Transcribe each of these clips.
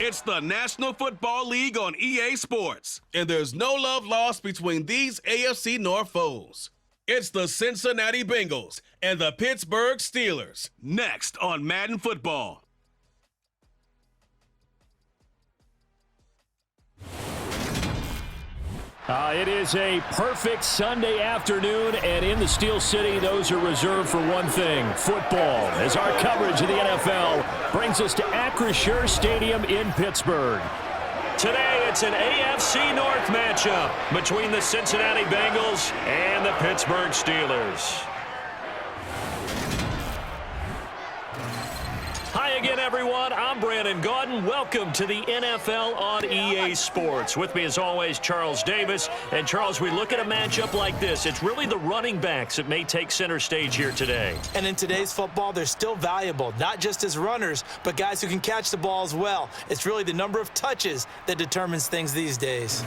It's the National Football League on EA Sports, and there's no love lost between these AFC North foes. It's the Cincinnati Bengals and the Pittsburgh Steelers, next on Madden Football. It is a perfect Sunday afternoon, and in the Steel City, those are reserved for one thing, football, as our coverage of the NFL brings us to Acrisure Stadium in Pittsburgh. Today, it's an AFC North matchup between the Cincinnati Bengals and the Pittsburgh Steelers. Hi again, everyone. I'm Brandon Gaudin. Welcome to the NFL on EA Sports. With me, as always, Charles Davis. And, Charles, we look at a matchup like this. It's really the running backs that may take center stage here today. And in today's football, they're still valuable, not just as runners, but guys who can catch the ball as well. It's really the number of touches that determines things these days.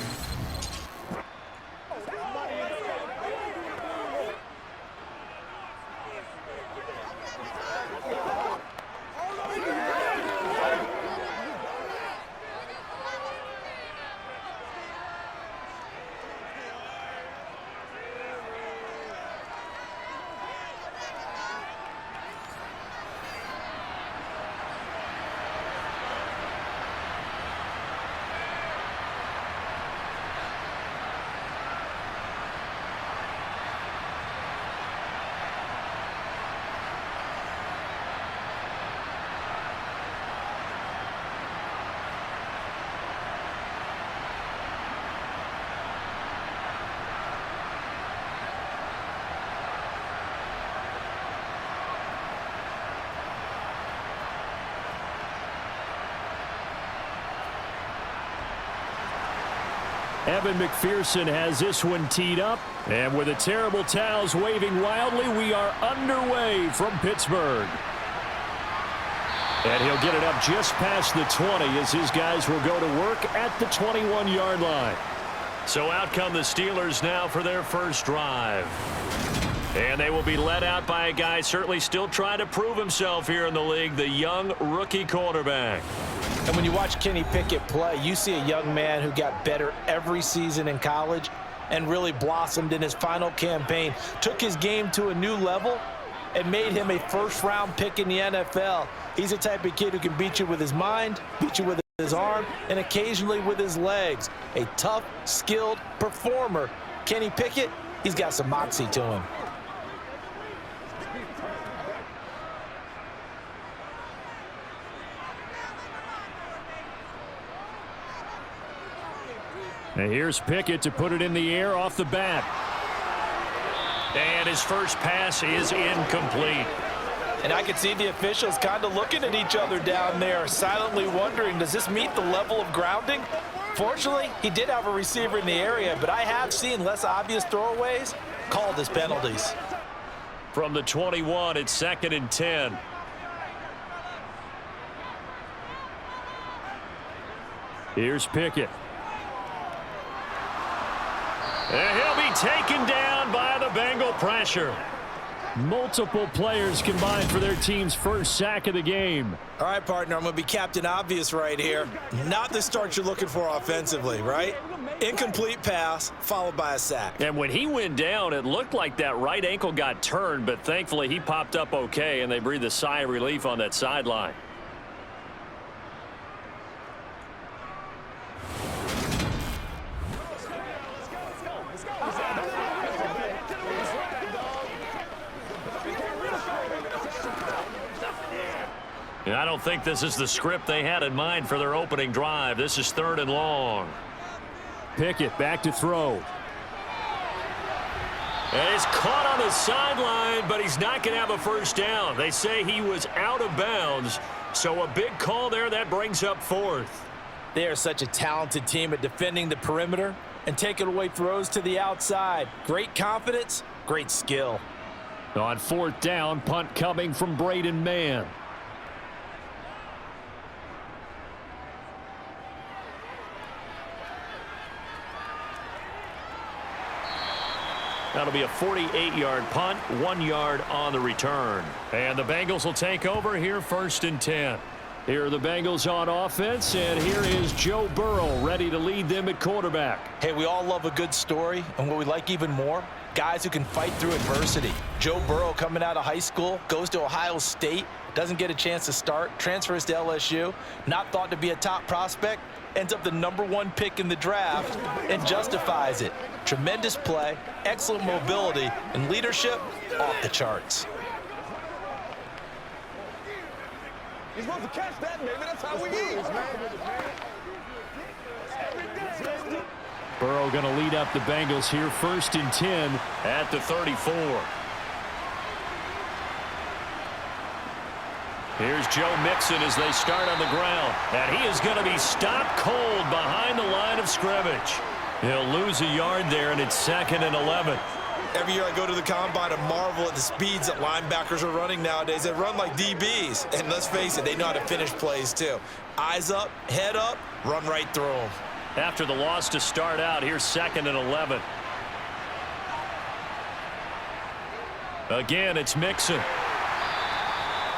Evan McPherson has this one teed up, and with the terrible towels waving wildly, we are underway from Pittsburgh. And he'll get it up just past the 20 as his guys will go to work at the 21-yard line. So out come the Steelers now for their first drive. And they will be led out by a guy certainly still trying to prove himself here in the league, the young rookie quarterback. And when you watch Kenny Pickett play, you see a young man who got better every season in college and really blossomed in his final campaign, took his game to a new level, and made him a first-round pick in the NFL. He's the type of kid who can beat you with his mind, beat you with his arm, and occasionally with his legs. A tough, skilled performer. Kenny Pickett, he's got some moxie to him. And here's Pickett to put it in the air off the bat. And his first pass is incomplete. And I could see the officials kind of looking at each other down there, silently wondering, does this meet the level of grounding? Fortunately, he did have a receiver in the area, but I have seen less obvious throwaways called as penalties. From the 21, it's 2nd and 10. Here's Pickett. And he'll be taken down by the Bengal pressure. Multiple players combined for their team's first sack of the game. All right, partner, I'm going to be Captain Obvious right here. Not the start you're looking for offensively, right? Incomplete pass followed by a sack. And when he went down, it looked like that right ankle got turned, but thankfully he popped up okay, and they breathed a sigh of relief on that sideline. I don't think this is the script they had in mind for their opening drive. This is 3rd and long. Pickett back to throw. And he's caught on the sideline, but he's not going to have a first down. They say he was out of bounds, so a big call there that brings up 4th. They are such a talented team at defending the perimeter and taking away throws to the outside. Great confidence, great skill. On 4th down, punt coming from Braden Mann. That'll be a 48-yard punt, 1 yard on the return. And the Bengals will take over here 1st and 10. Here are the Bengals on offense, and here is Joe Burrow ready to lead them at quarterback. Hey, we all love a good story, and what we like even more, guys who can fight through adversity. Joe Burrow coming out of high school, goes to Ohio State, doesn't get a chance to start, transfers to LSU, not thought to be a top prospect, ends up the #1 pick in the draft, and justifies it. Tremendous play, excellent mobility, and leadership off the charts. You're supposed to catch that, baby. That's how we eat. Burrow going to lead up the Bengals here, 1st and 10 at the 34. Here's Joe Mixon as they start on the ground. And he is going to be stopped cold behind the line of scrimmage. He'll lose a yard there, and it's 2nd and 11. Every year I go to the combine and marvel at the speeds that linebackers are running nowadays. They run like DBs. And let's face it, they know how to finish plays too. Eyes up, head up, run right through them. After the loss to start out, here's 2nd and 11. Again, it's Mixon.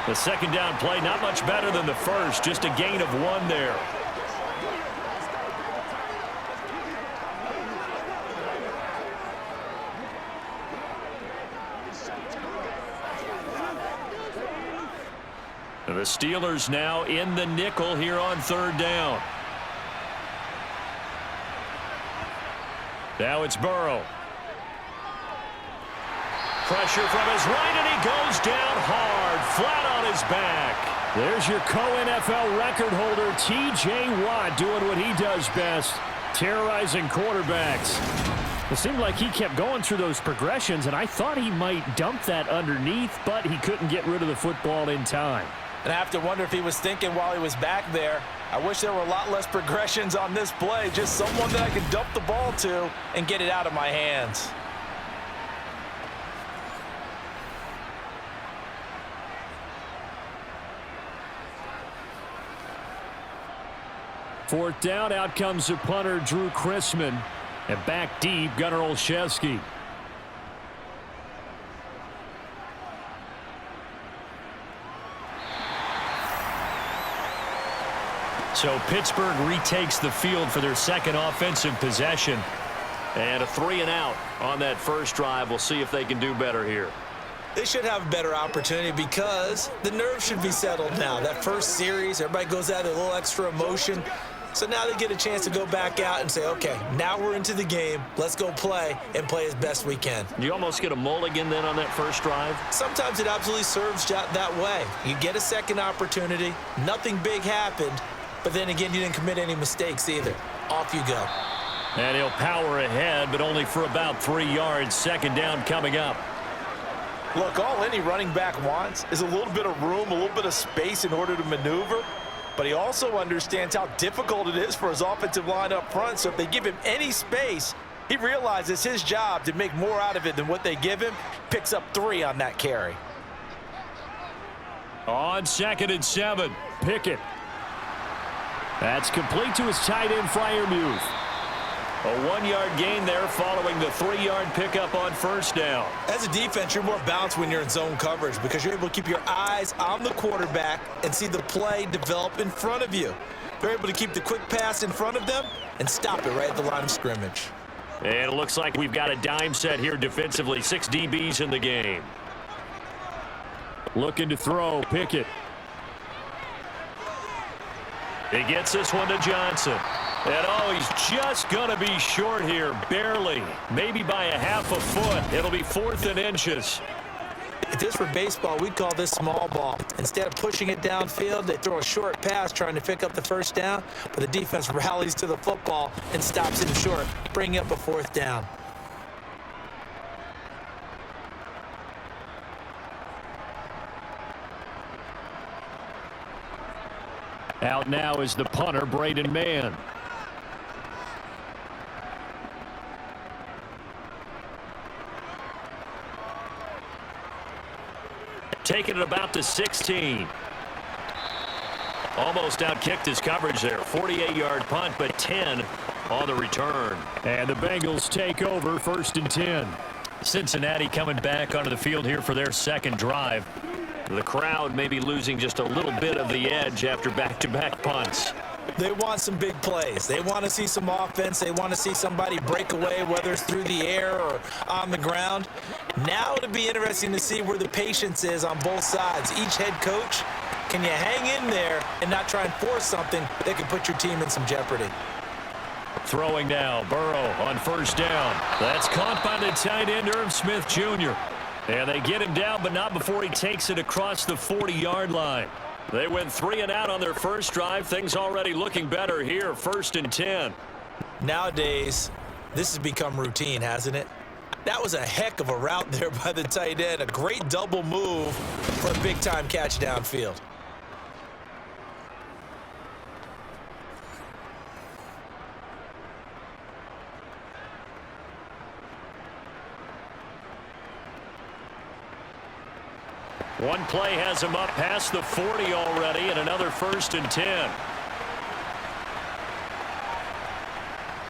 The second down play, not much better than the first, just a gain of 1 there. The Steelers now in the nickel here on 3rd down. Now it's Burrow. Pressure from his right, and he goes down hard, flat on his back. There's your co-NFL record holder, T.J. Watt, doing what he does best, terrorizing quarterbacks. It seemed like he kept going through those progressions, and I thought he might dump that underneath, but he couldn't get rid of the football in time. And I have to wonder if he was thinking while he was back there, I wish there were a lot less progressions on this play, just someone that I could dump the ball to and get it out of my hands. Fourth down, out comes the punter, Drew Chrisman. And back deep, Gunnar Olszewski. So Pittsburgh retakes the field for their second offensive possession. And a 3-and-out on that first drive. We'll see if they can do better here. They should have a better opportunity because the nerves should be settled now. That first series, everybody goes out with a little extra emotion. So now they get a chance to go back out and say, okay, now we're into the game. Let's go play and play as best we can. You almost get a mulligan then on that first drive? Sometimes it absolutely serves that way. You get a second opportunity. Nothing big happened. But then again, you didn't commit any mistakes either. Off you go. And he'll power ahead, but only for about 3 yards. Second down coming up. Look, all any running back wants is a little bit of room, a little bit of space in order to maneuver. But he also understands how difficult it is for his offensive line up front. So if they give him any space, he realizes his job to make more out of it than what they give him. Picks up 3 on that carry. On 2nd and 7, Pickett. That's complete to his tight end, Freiermuth. A 1-yard gain there following the 3-yard pickup on first down. As a defense, you're more balanced when you're in zone coverage because you're able to keep your eyes on the quarterback and see the play develop in front of you. They're able to keep the quick pass in front of them and stop it right at the line of scrimmage. And it looks like we've got a dime set here defensively. 6 DBs in the game. Looking to throw, Pickett. He gets this one to Johnson. And oh, he's just going to be short here, barely. Maybe by a half a foot. It'll be 4th and inches. If this were baseball, we'd call this small ball. Instead of pushing it downfield, they throw a short pass trying to pick up the first down, but the defense rallies to the football and stops him short, bringing up a 4th down. Out now is the punter, Braden Mann. Taking it about to 16. Almost outkicked his coverage there. 48-yard punt, but 10 on the return. And the Bengals take over, 1st and 10. Cincinnati coming back onto the field here for their second drive. The crowd may be losing just a little bit of the edge after back-to-back punts. They want some big plays. They want to see some offense. They want to see somebody break away, whether it's through the air or on the ground. Now it'll be interesting to see where the patience is on both sides. Each head coach, can you hang in there and not try and force something that could put your team in some jeopardy? Throwing now, Burrow on first down. That's caught by the tight end, Irv Smith Jr. And they get him down, but not before he takes it across the 40-yard line. They went 3 and out on their first drive. Things already looking better here, 1st and 10. Nowadays, this has become routine, hasn't it? That was a heck of a route there by the tight end. A great double move for a big-time catch downfield. One play has him up past the 40 already, and another 1st and 10.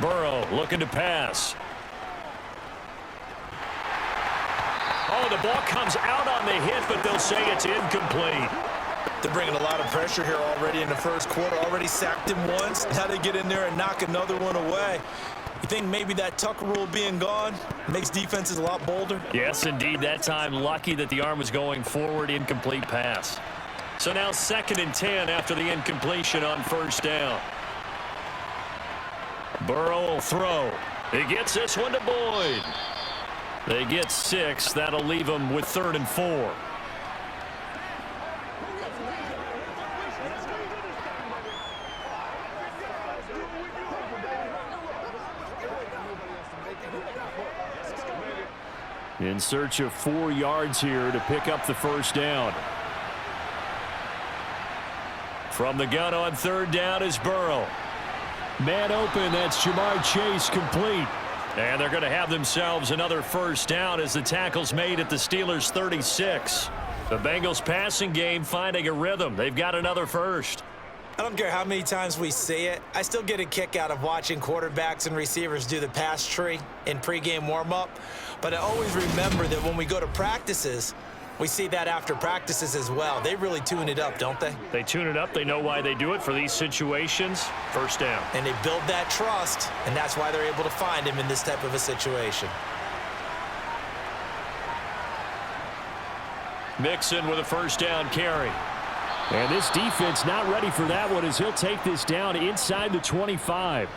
Burrow looking to pass. Oh, the ball comes out on the hit, but they'll say it's incomplete. They're bringing a lot of pressure here already in the first quarter. Already sacked him once. Now they get in there and knock another one away. You think maybe that Tucker rule being gone makes defenses a lot bolder? Yes, indeed. That time, lucky that the arm was going forward. Incomplete pass. So now 2nd and 10 after the incompletion on first down. Burrow will throw. He gets this one to Boyd. They get 6. That'll leave them with 3rd and 4. In search of 4 yards here to pick up the first down. From the gun on 3rd down is Burrow. Man open, that's Jamar Chase, complete. And they're going to have themselves another first down as the tackle's made at the Steelers' 36. The Bengals passing game finding a rhythm. They've got another first. I don't care how many times we see it. I still get a kick out of watching quarterbacks and receivers do the pass tree in pregame warm-up. But I always remember that when we go to practices, we see that after practices as well. They really tune it up, don't they? They tune it up. They know why they do it for these situations. First down. And they build that trust, and that's why they're able to find him in this type of a situation. Mixon with a first down carry. And this defense not ready for that one as he'll take this down inside the 25.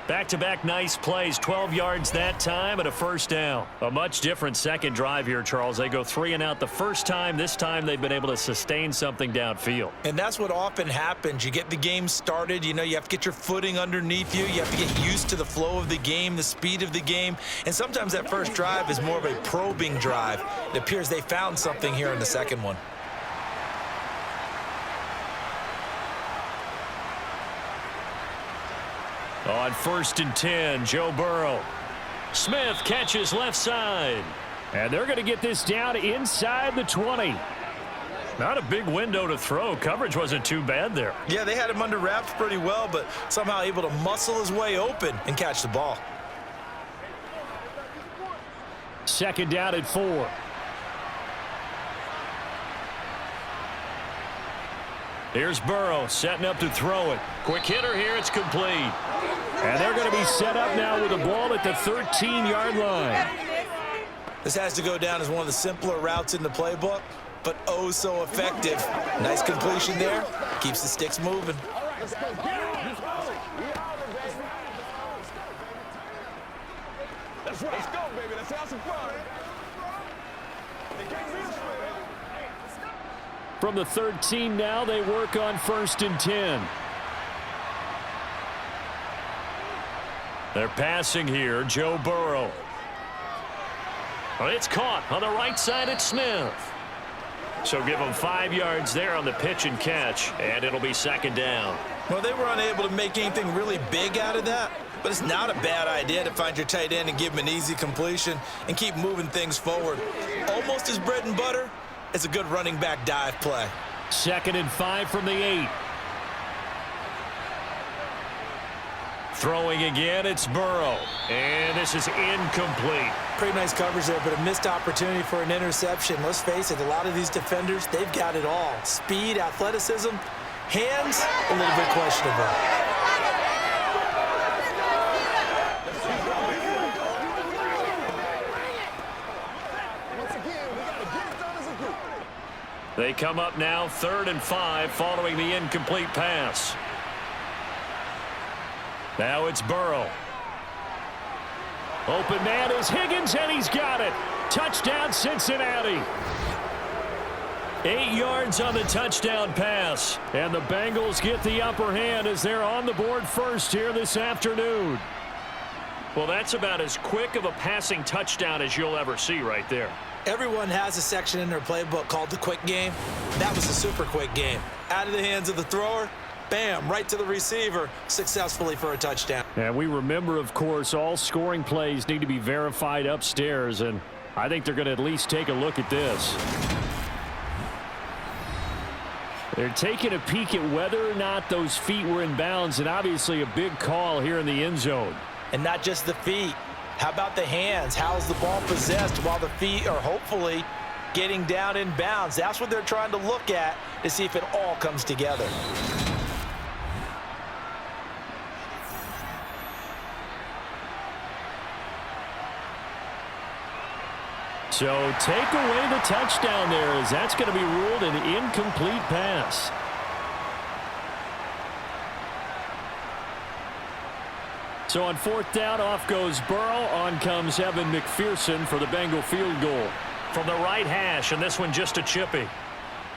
Back-to-back nice plays, 12 yards that time and a first down. A much different second drive here, Charles. They go 3 and out the first time. This time they've been able to sustain something downfield. And that's what often happens. You get the game started. You know, you have to get your footing underneath you. You have to get used to the flow of the game, the speed of the game. And sometimes that first drive is more of a probing drive. It appears they found something here in the second one. On 1st and 10, Joe Burrow. Smith catches left side. And they're going to get this down inside the 20. Not a big window to throw. Coverage wasn't too bad there. Yeah, they had him under wraps pretty well, but somehow able to muscle his way open and catch the ball. 2nd down at 4. Here's Burrow setting up to throw it. Quick hitter here. It's complete. And they're going to be set up now with a ball at the 13-yard line. This has to go down as one of the simpler routes in the playbook, but oh so effective. Nice completion there. Keeps the sticks moving. That's right. Let's go, baby. Let's have some fun. From the 13 now, they work on 1st and 10. They're passing here, Joe Burrow. Well, it's caught on the right side at Smith. So give them 5 yards there on the pitch and catch, and it'll be 2nd down. Well, they were unable to make anything really big out of that, but it's not a bad idea to find your tight end and give him an easy completion and keep moving things forward. Almost his bread and butter. It's a good running back dive play. 2nd and 5 from the 8. Throwing again, it's Burrow. And this is incomplete. Pretty nice coverage there, but a missed opportunity for an interception. Let's face it, a lot of these defenders, they've got it all. Speed, athleticism, hands, a little bit questionable. They come up now 3rd and 5 following the incomplete pass. Now it's Burrow. Open man is Higgins, and he's got it. Touchdown, Cincinnati. 8 yards on the touchdown pass. And the Bengals get the upper hand as they're on the board first here this afternoon. Well, that's about as quick of a passing touchdown as you'll ever see right there. Everyone has a section in their playbook called the quick game. That was a super quick game. Out of the hands of the thrower, bam, right to the receiver, successfully for a touchdown. And we remember, of course, all scoring plays need to be verified upstairs, and I think they're going to at least take a look at this. They're taking a peek at whether or not those feet were in bounds, and obviously a big call here in the end zone. And not just the feet. How about the hands? How's the ball possessed while the feet are hopefully getting down in bounds? That's what they're trying to look at to see if it all comes together. So take away the touchdown there, as that's going to be ruled an incomplete pass. So on 4th down, off goes Burrow. On comes Evan McPherson for the Bengal field goal. From the right hash, and this one just a chippy.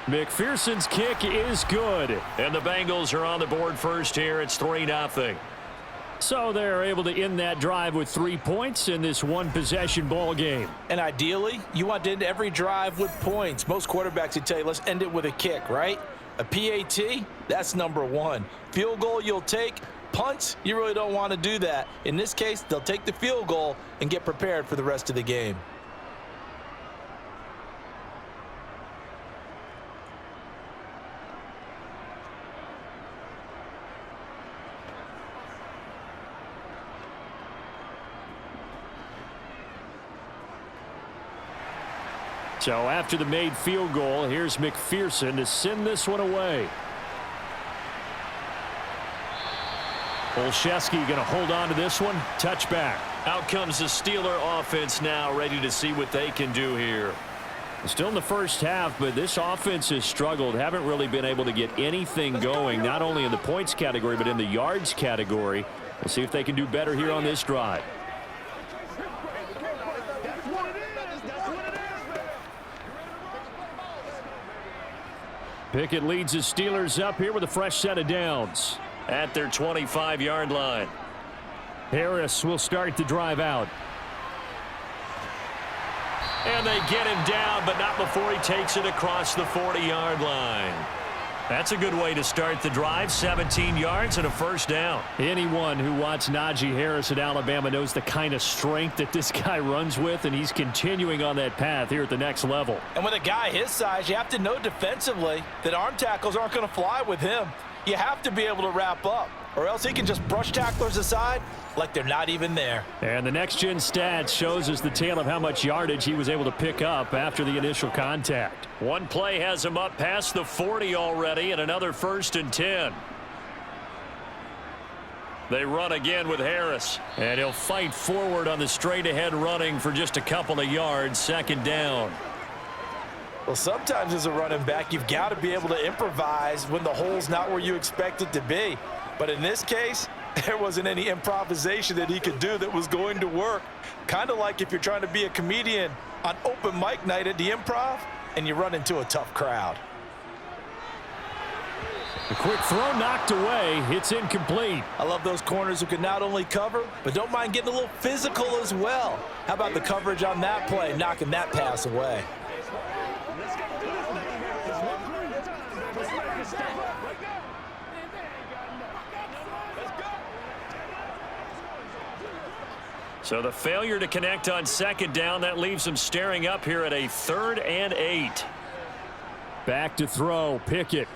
McPherson's kick is good. And the Bengals are on the board first here. It's 3-0. So they're able to end that drive with 3 points in this one-possession ball game. And ideally, you want to end every drive with points. Most quarterbacks would tell you, let's end it with a kick, right? A PAT, that's number 1. Field goal you'll take. Punts, you really don't want to do that. In this case, they'll take the field goal and get prepared for the rest of the game. So after the made field goal, here's McPherson to send this one away. Olszewski going to hold on to this one. Touchback. Out comes the Steeler offense now, ready to see what they can do here. Still in the first half, but this offense has struggled. Haven't really been able to get anything going, not only in the points category, but in the yards category. We'll see if they can do better here on this drive. Pickett leads the Steelers up here with a fresh set of downs. At their 25-yard line. Harris will start the drive out. And they get him down, but not before he takes it across the 40-yard line. That's a good way to start the drive. 17 yards and a first down. Anyone who watched Najee Harris at Alabama knows the kind of strength that this guy runs with, and he's continuing on that path here at the next level. And with a guy his size, you have to know defensively that arm tackles aren't going to fly with him. You have to be able to wrap up, or else he can just brush tacklers aside like they're not even there. And the next-gen stats shows us the tale of how much yardage he was able to pick up after the initial contact. One play has him up past the 40 already, and another 1st and 10. They run again with Harris. And he'll fight forward on the straight-ahead running for just a couple of yards. 2nd down. Well, sometimes as a running back, you've got to be able to improvise when the hole's not where you expect it to be. But in this case, there wasn't any improvisation that he could do that was going to work. Kind of like if you're trying to be a comedian on open mic night at the Improv and you run into a tough crowd. A quick throw knocked away. It's incomplete. I love those corners who can not only cover, but don't mind getting a little physical as well. How about the coverage on that play, knocking that pass away? So the failure to connect on 2nd down, that leaves them staring up here at a 3rd and 8. Back to throw. Pickett.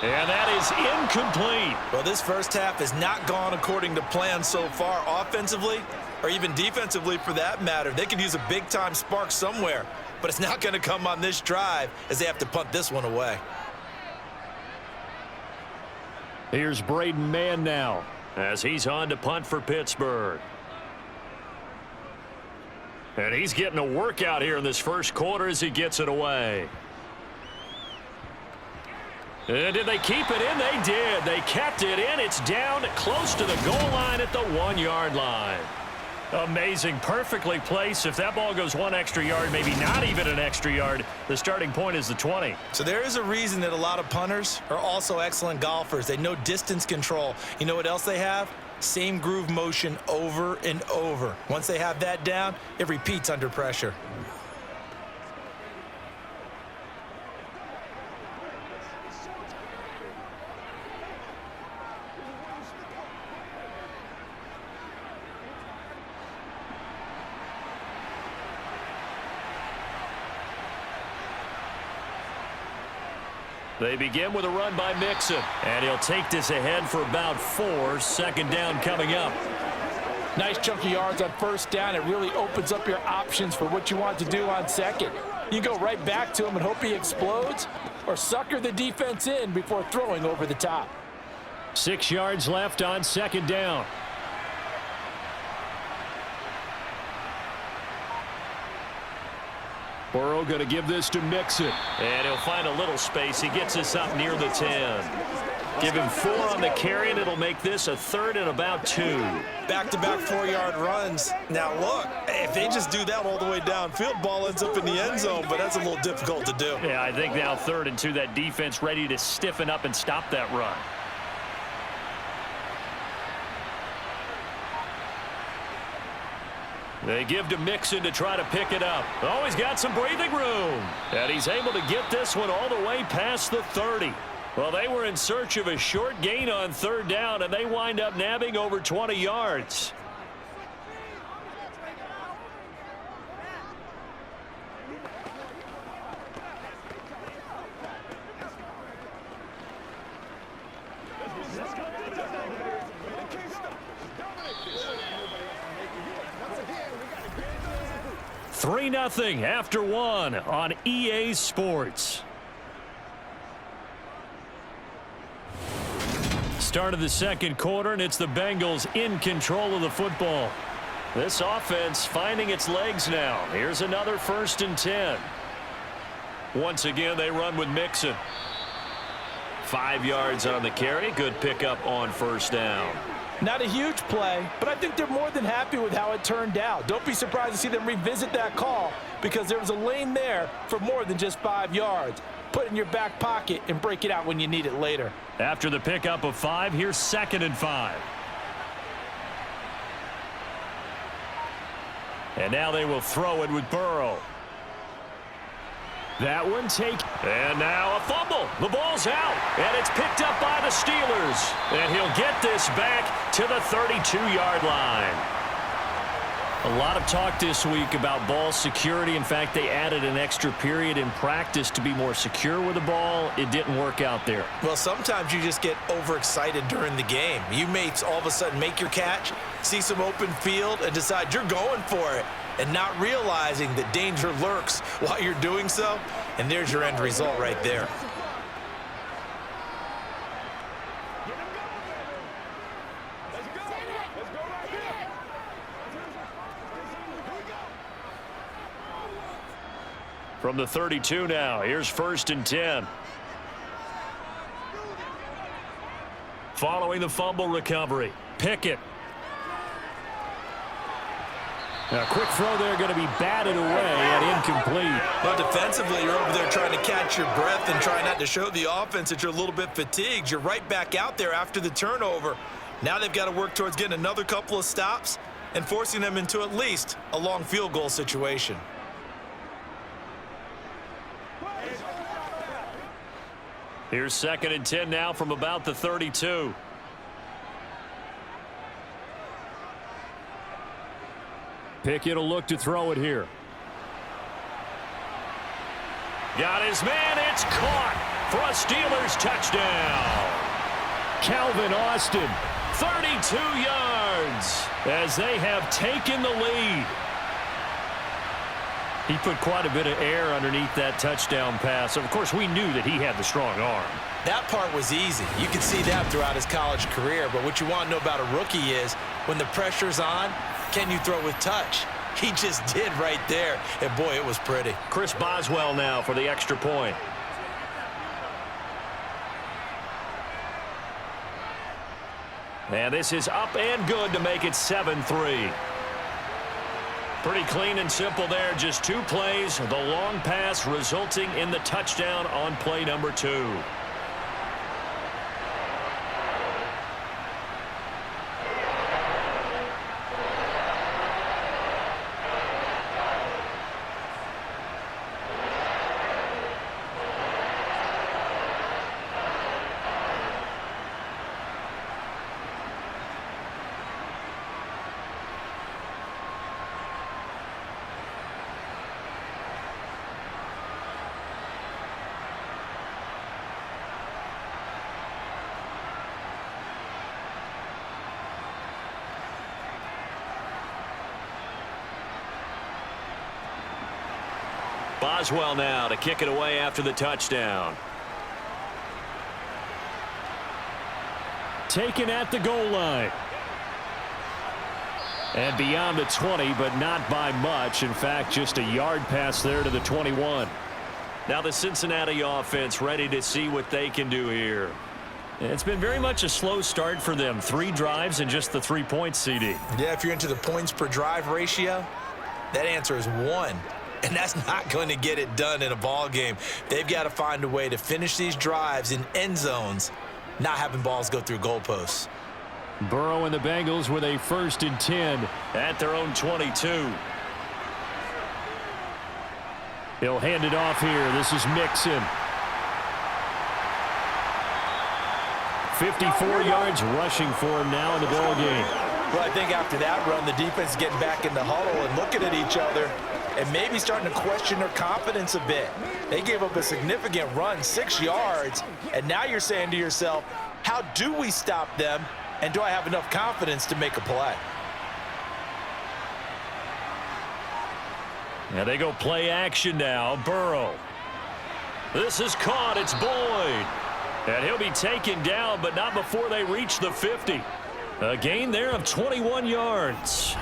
And that is incomplete. Well, this first half has not gone according to plan so far offensively or even defensively for that matter. They could use a big-time spark somewhere, but it's not going to come on this drive as they have to punt this one away. Here's Braden Mann now as he's on to punt for Pittsburgh. And he's getting a workout here in this first quarter as he gets it away. And did they keep it in? They did. They kept it in. It's down close to the goal line at the 1-yard line. Amazing. Perfectly placed. If that ball goes 1 extra yard, maybe not even an extra yard, the starting point is the 20. So there is a reason that a lot of punters are also excellent golfers. They know distance control. You know what else they have? Same groove motion over and over. Once they have that down, it repeats under pressure. They begin with a run by Mixon, and he'll take this ahead for about 4. Second down coming up. Nice chunk of yards on first down. It really opens up your options for what you want to do on second. You go right back to him and hope he explodes, or sucker the defense in before throwing over the top. 6 yards left on second down. Burrow going to give this to Mixon. And he'll find a little space. He gets us up near the 10. Give him 4 on the carry, and it'll make this a 3rd and about 2. Back-to-back 4-yard runs. Now, look, if they just do that all the way downfield, ball ends up in the end zone, but that's a little difficult to do. Yeah, I think now 3rd and 2, that defense ready to stiffen up and stop that run. They give to Mixon to try to pick it up. Oh, he's got some breathing room. And he's able to get this one all the way past the 30. Well, they were in search of a short gain on 3rd down, and they wind up nabbing over 20 yards. Three 3-0 after 1 on EA Sports. Start of the second quarter, and it's the Bengals in control of the football. This offense finding its legs now. Here's another 1st and 10. Once again, they run with Mixon. 5 yards on the carry. Good pickup on 1st down. Not a huge play, but I think they're more than happy with how it turned out. Don't be surprised to see them revisit that call because there was a lane there for more than just 5 yards. Put it in your back pocket and break it out when you need it later. After the pickup of 5, here's 2nd and 5. And now they will throw it with Burrow. That one take. And now a fumble. The ball's out. And it's picked up by the Steelers. And he'll get this back to the 32-yard line. A lot of talk this week about ball security. In fact, they added an extra period in practice to be more secure with the ball. It didn't work out there. Well, sometimes you just get overexcited during the game. You may all of a sudden make your catch, see some open field, and decide you're going for it, and not realizing that danger lurks while you're doing so. And there's your end result right there. From the 32 now, here's 1st and 10. Following the fumble recovery, Pickett. A quick throw there going to be batted away and incomplete. Well, defensively, you're over there trying to catch your breath and try not to show the offense that you're a little bit fatigued. You're right back out there after the turnover. Now they've got to work towards getting another couple of stops and forcing them into at least a long field goal situation. Here's 2nd and 10 now from about the 32. Pickett will look to throw it here. Got his man. It's caught. for a Steelers touchdown. Calvin Austin, 32 yards as they have taken the lead. He put quite a bit of air underneath that touchdown pass. Of course, we knew that he had the strong arm. That part was easy. You can see that throughout his college career. But what you want to know about a rookie is when the pressure's on, can you throw with touch? He just did right there. And, boy, it was pretty. Chris Boswell now for the extra point. And this is up and good to make it 7-3. Pretty clean and simple there. Just 2 plays. The long pass resulting in the touchdown on play number 2. Boswell now to kick it away after the touchdown. Taken at the goal line. And beyond the 20, but not by much. In fact, just a yard pass there to the 21. Now the Cincinnati offense ready to see what they can do here. It's been very much a slow start for them. 3 drives and just the 3 points, CD. Yeah, if you're into the points per drive ratio, that answer is 1. And that's not going to get it done in a ball game. They've got to find a way to finish these drives in end zones, not having balls go through goalposts. Burrow and the Bengals with a 1st and 10 at their own 22. He'll hand it off here. This is Mixon. 54 yards rushing for him now in the ball game. Well, I think after that run, the defense is getting back in the huddle and looking at each other and maybe starting to question their confidence a bit. They gave up a significant run, 6 yards, and now you're saying to yourself, how do we stop them, and do I have enough confidence to make a play? Now they go play action now. Burrow. This is caught. It's Boyd. And he'll be taken down, but not before they reach the 50. A gain there of 21 yards.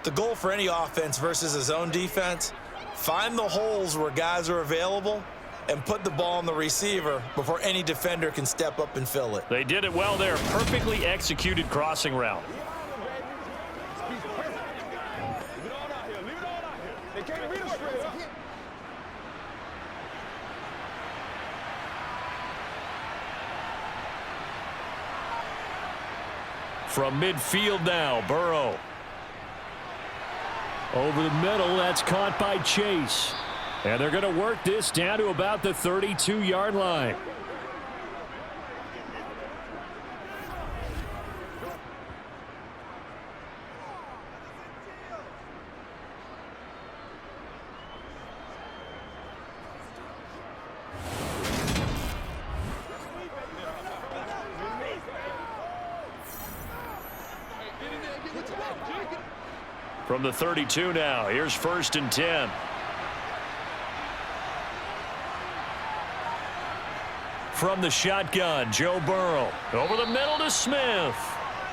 The goal for any offense versus his own defense, find the holes where guys are available and put the ball on the receiver before any defender can step up and fill it. They did it well there. Perfectly executed crossing route. From midfield now, Burrow. Over the middle, that's caught by Chase. And they're going to work this down to about the 32-yard line. From the 32 now, here's 1st and 10. From the shotgun, Joe Burrow. Over the middle to Smith.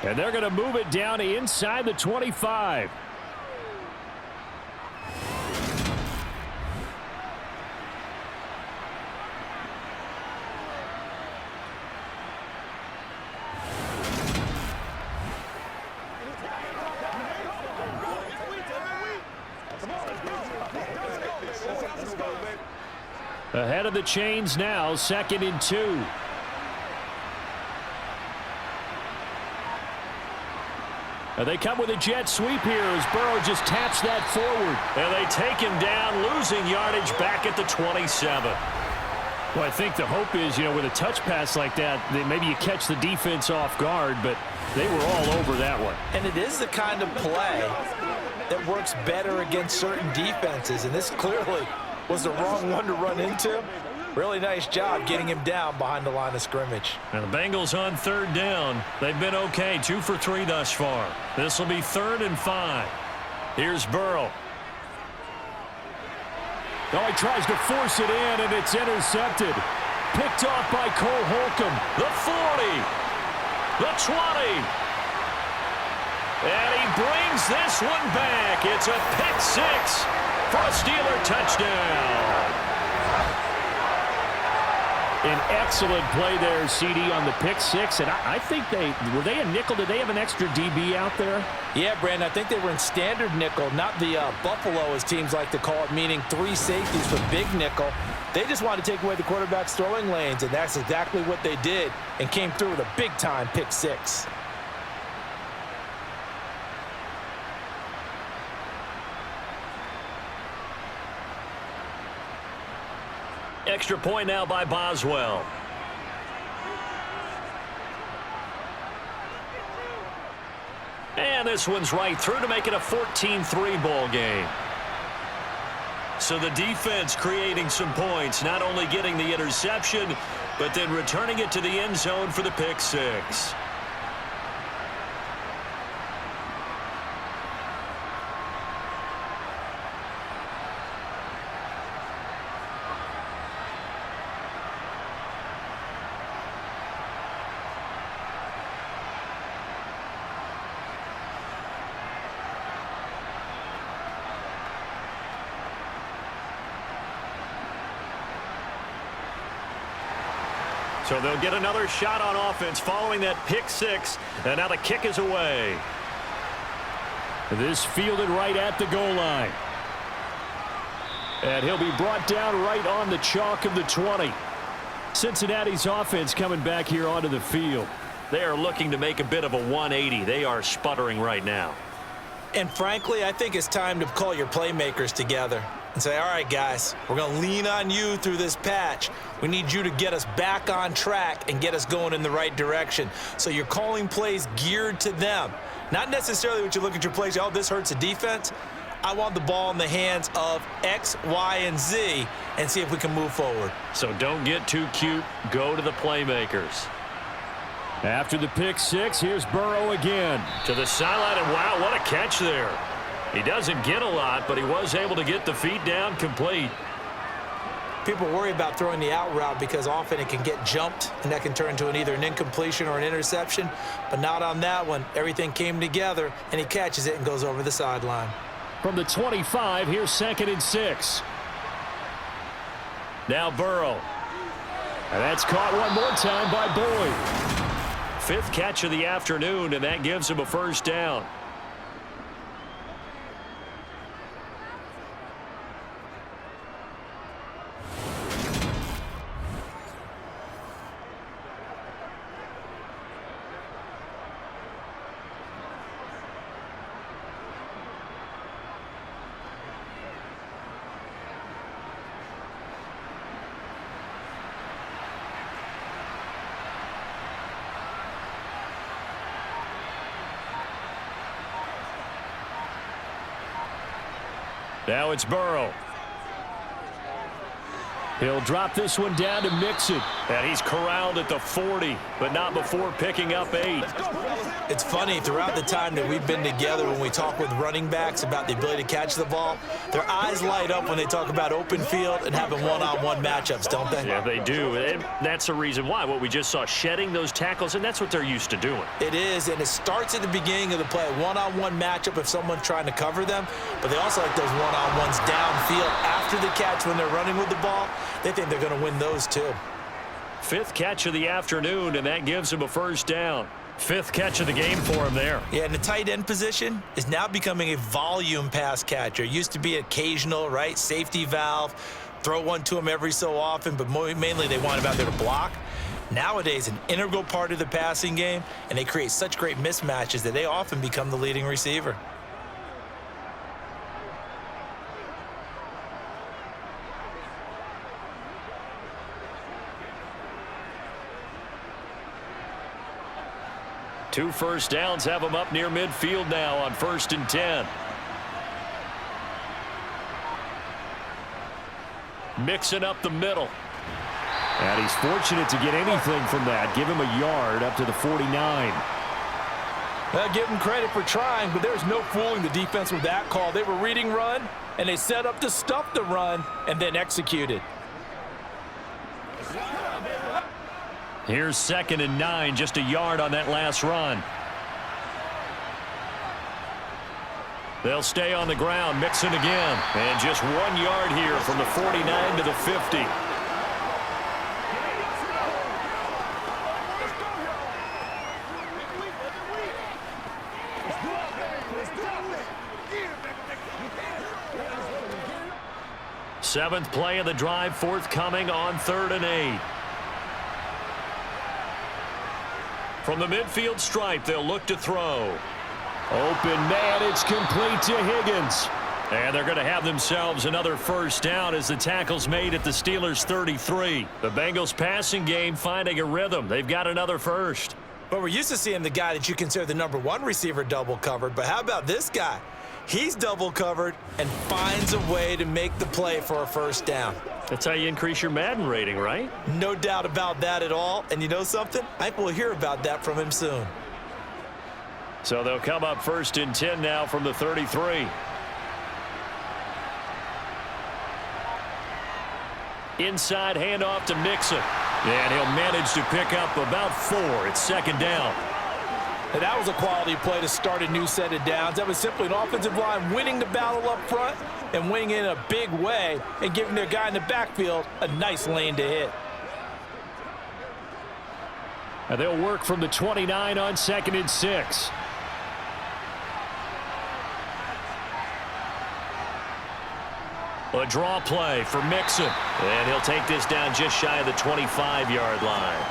And they're going to move it down inside the 25. Ahead of the chains now, 2nd and 2. And they come with a jet sweep here as Burrow just taps that forward. And they take him down, losing yardage back at the 27. Well, I think the hope is, with a touch pass like that, that maybe you catch the defense off guard, but they were all over that one. And it is the kind of play that works better against certain defenses, and this clearly was the wrong one to run into. Really nice job getting him down behind the line of scrimmage. And the Bengals on third down. They've been okay, 2 for 3 thus far. This will be 3rd and 5. Here's Burrow. Oh, he tries to force it in, and it's intercepted. Picked off by Cole Holcomb. The 40. The 20. And he brings this one back. It's a pick 6 for a Steeler touchdown. An excellent play there, CD, on the pick 6. And I think were they a nickel? Did they have an extra DB out there? Yeah, Brandon, I think they were in standard nickel, not the Buffalo, as teams like to call it, meaning 3 safeties for big nickel. They just wanted to take away the quarterback's throwing lanes, and that's exactly what they did, and came through with a big-time pick 6. Extra point now by Boswell. And this one's right through to make it a 14-3 ball game. So the defense creating some points, not only getting the interception, but then returning it to the end zone for the pick 6. So they'll get another shot on offense following that pick 6. And now the kick is away. This fielded right at the goal line. And he'll be brought down right on the chalk of the 20. Cincinnati's offense coming back here onto the field. They are looking to make a bit of a 180. They are sputtering right now. And frankly, I think it's time to call your playmakers together and say, all right, guys, we're going to lean on you through this patch. We need you to get us back on track and get us going in the right direction. So you're calling plays geared to them. Not necessarily what you look at your plays, oh, this hurts the defense. I want the ball in the hands of X, Y, and Z and see if we can move forward. So don't get too cute. Go to the playmakers. After the pick 6, here's Burrow again. To the sideline, and wow, what a catch there. He doesn't get a lot, but he was able to get the feet down complete. People worry about throwing the out route because often it can get jumped, and that can turn into either an incompletion or an interception. But not on that one. Everything came together, and he catches it and goes over the sideline. From the 25, here's 2nd and 6. Now Burrow. And that's caught one more time by Boyd. 5th catch of the afternoon, and that gives him a first down. Now it's Burrow. He'll drop this one down to Mixon. And he's corralled at the 40, but not before picking up 8. It's funny, throughout the time that we've been together, when we talk with running backs about the ability to catch the ball, their eyes light up when they talk about open field and having one-on-one matchups, don't they? Yeah, they do. And that's the reason why. What we just saw, shedding those tackles, and that's what they're used to doing. It is, and it starts at the beginning of the play, a one-on-one matchup if someone's trying to cover them, but they also like those one-on-ones downfield after the catch when they're running with the ball. They think they're going to win those too. 5th catch of the afternoon, and that gives him a first down. 5th catch of the game for him there. Yeah, and the tight end position is now becoming a volume pass catcher. It used to be occasional, right? Safety valve, throw one to him every so often, but mainly they want him out there to block. Nowadays, an integral part of the passing game, and they create such great mismatches that they often become the leading receiver. Two first downs have him up near midfield now on 1st and 10. Mixing up the middle. And he's fortunate to get anything from that. Give him a yard up to the 49. Well, give him credit for trying, but there's no fooling the defense with that call. They were reading run, and they set up to stuff the run and then executed. Here's 2nd and 9, just a yard on that last run. They'll stay on the ground, mixing again. And just 1 yard here from the 49 to the 50. Seventh play of the drive forthcoming on 3rd and 8. From the midfield stripe, they'll look to throw. Open man, it's complete to Higgins. And they're going to have themselves another first down as the tackle's made at the Steelers' 33. The Bengals passing game finding a rhythm. They've got another first. But we're used to seeing the guy that you consider the #1 receiver double covered. But how about this guy? He's double covered and finds a way to make the play for a first down. That's how you increase your Madden rating, right? No doubt about that at all. And you know something? I think we'll hear about that from him soon. So they'll come up 1st and 10 now from the 33. Inside handoff to Mixon. And he'll manage to pick up about 4. It's 2nd down. And that was a quality play to start a new set of downs. That was simply an offensive line winning the battle up front and winning in a big way and giving their guy in the backfield a nice lane to hit. And they'll work from the 29 on 2nd and 6. A draw play for Mixon. And he'll take this down just shy of the 25-yard line.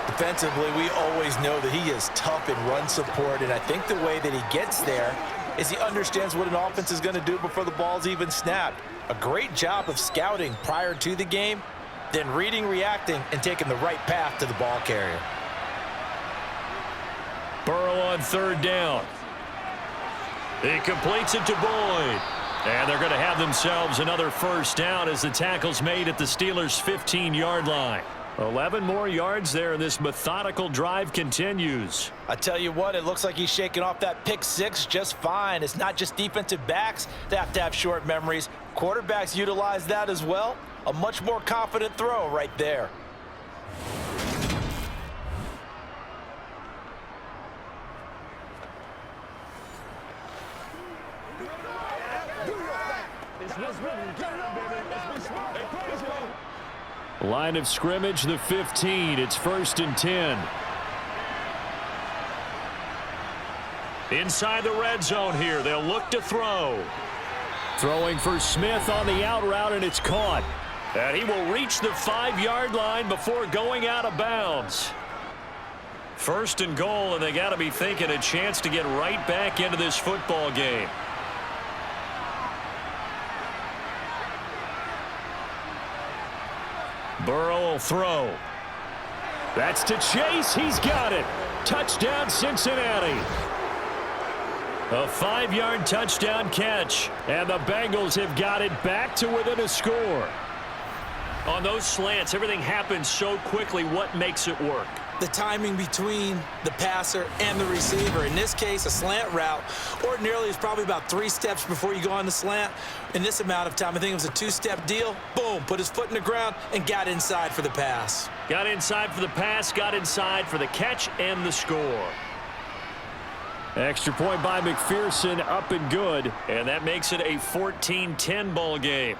Defensively, we always know that he is tough in run support, and I think the way that he gets there is he understands what an offense is going to do before the ball's even snapped. A great job of scouting prior to the game, then reading, reacting, and taking the right path to the ball carrier. Burrow on 3rd down. He completes it to Boyd. And they're going to have themselves another first down as the tackle's made at the Steelers' 15-yard line. 11 more yards there, and this methodical drive continues. I tell you what, it looks like he's shaking off that pick 6 just fine. It's not just defensive backs that have to have short memories. Quarterbacks utilize that as well. A much more confident throw right there. Line of scrimmage, the 15. It's 1st and 10. Inside the red zone here, they'll look to throw. Throwing for Smith on the out route, and it's caught. And he will reach the 5-yard line before going out of bounds. 1st and goal, and they got to be thinking a chance to get right back into this football game. Burrow will throw. That's to Chase. He's got it. Touchdown, Cincinnati. A 5-yard touchdown catch. And the Bengals have got it back to within a score. On those slants, everything happens so quickly. What makes it work? The timing between the passer and the receiver. In this case, a slant route ordinarily is probably about 3 steps before you go on the slant. In this amount of time, I think it was a 2-step deal. Boom, put his foot in the ground and got inside for the pass. Got inside for the pass, got inside for the catch and the score. Extra point by McPherson, up and good. And that makes it a 14-10 ball game.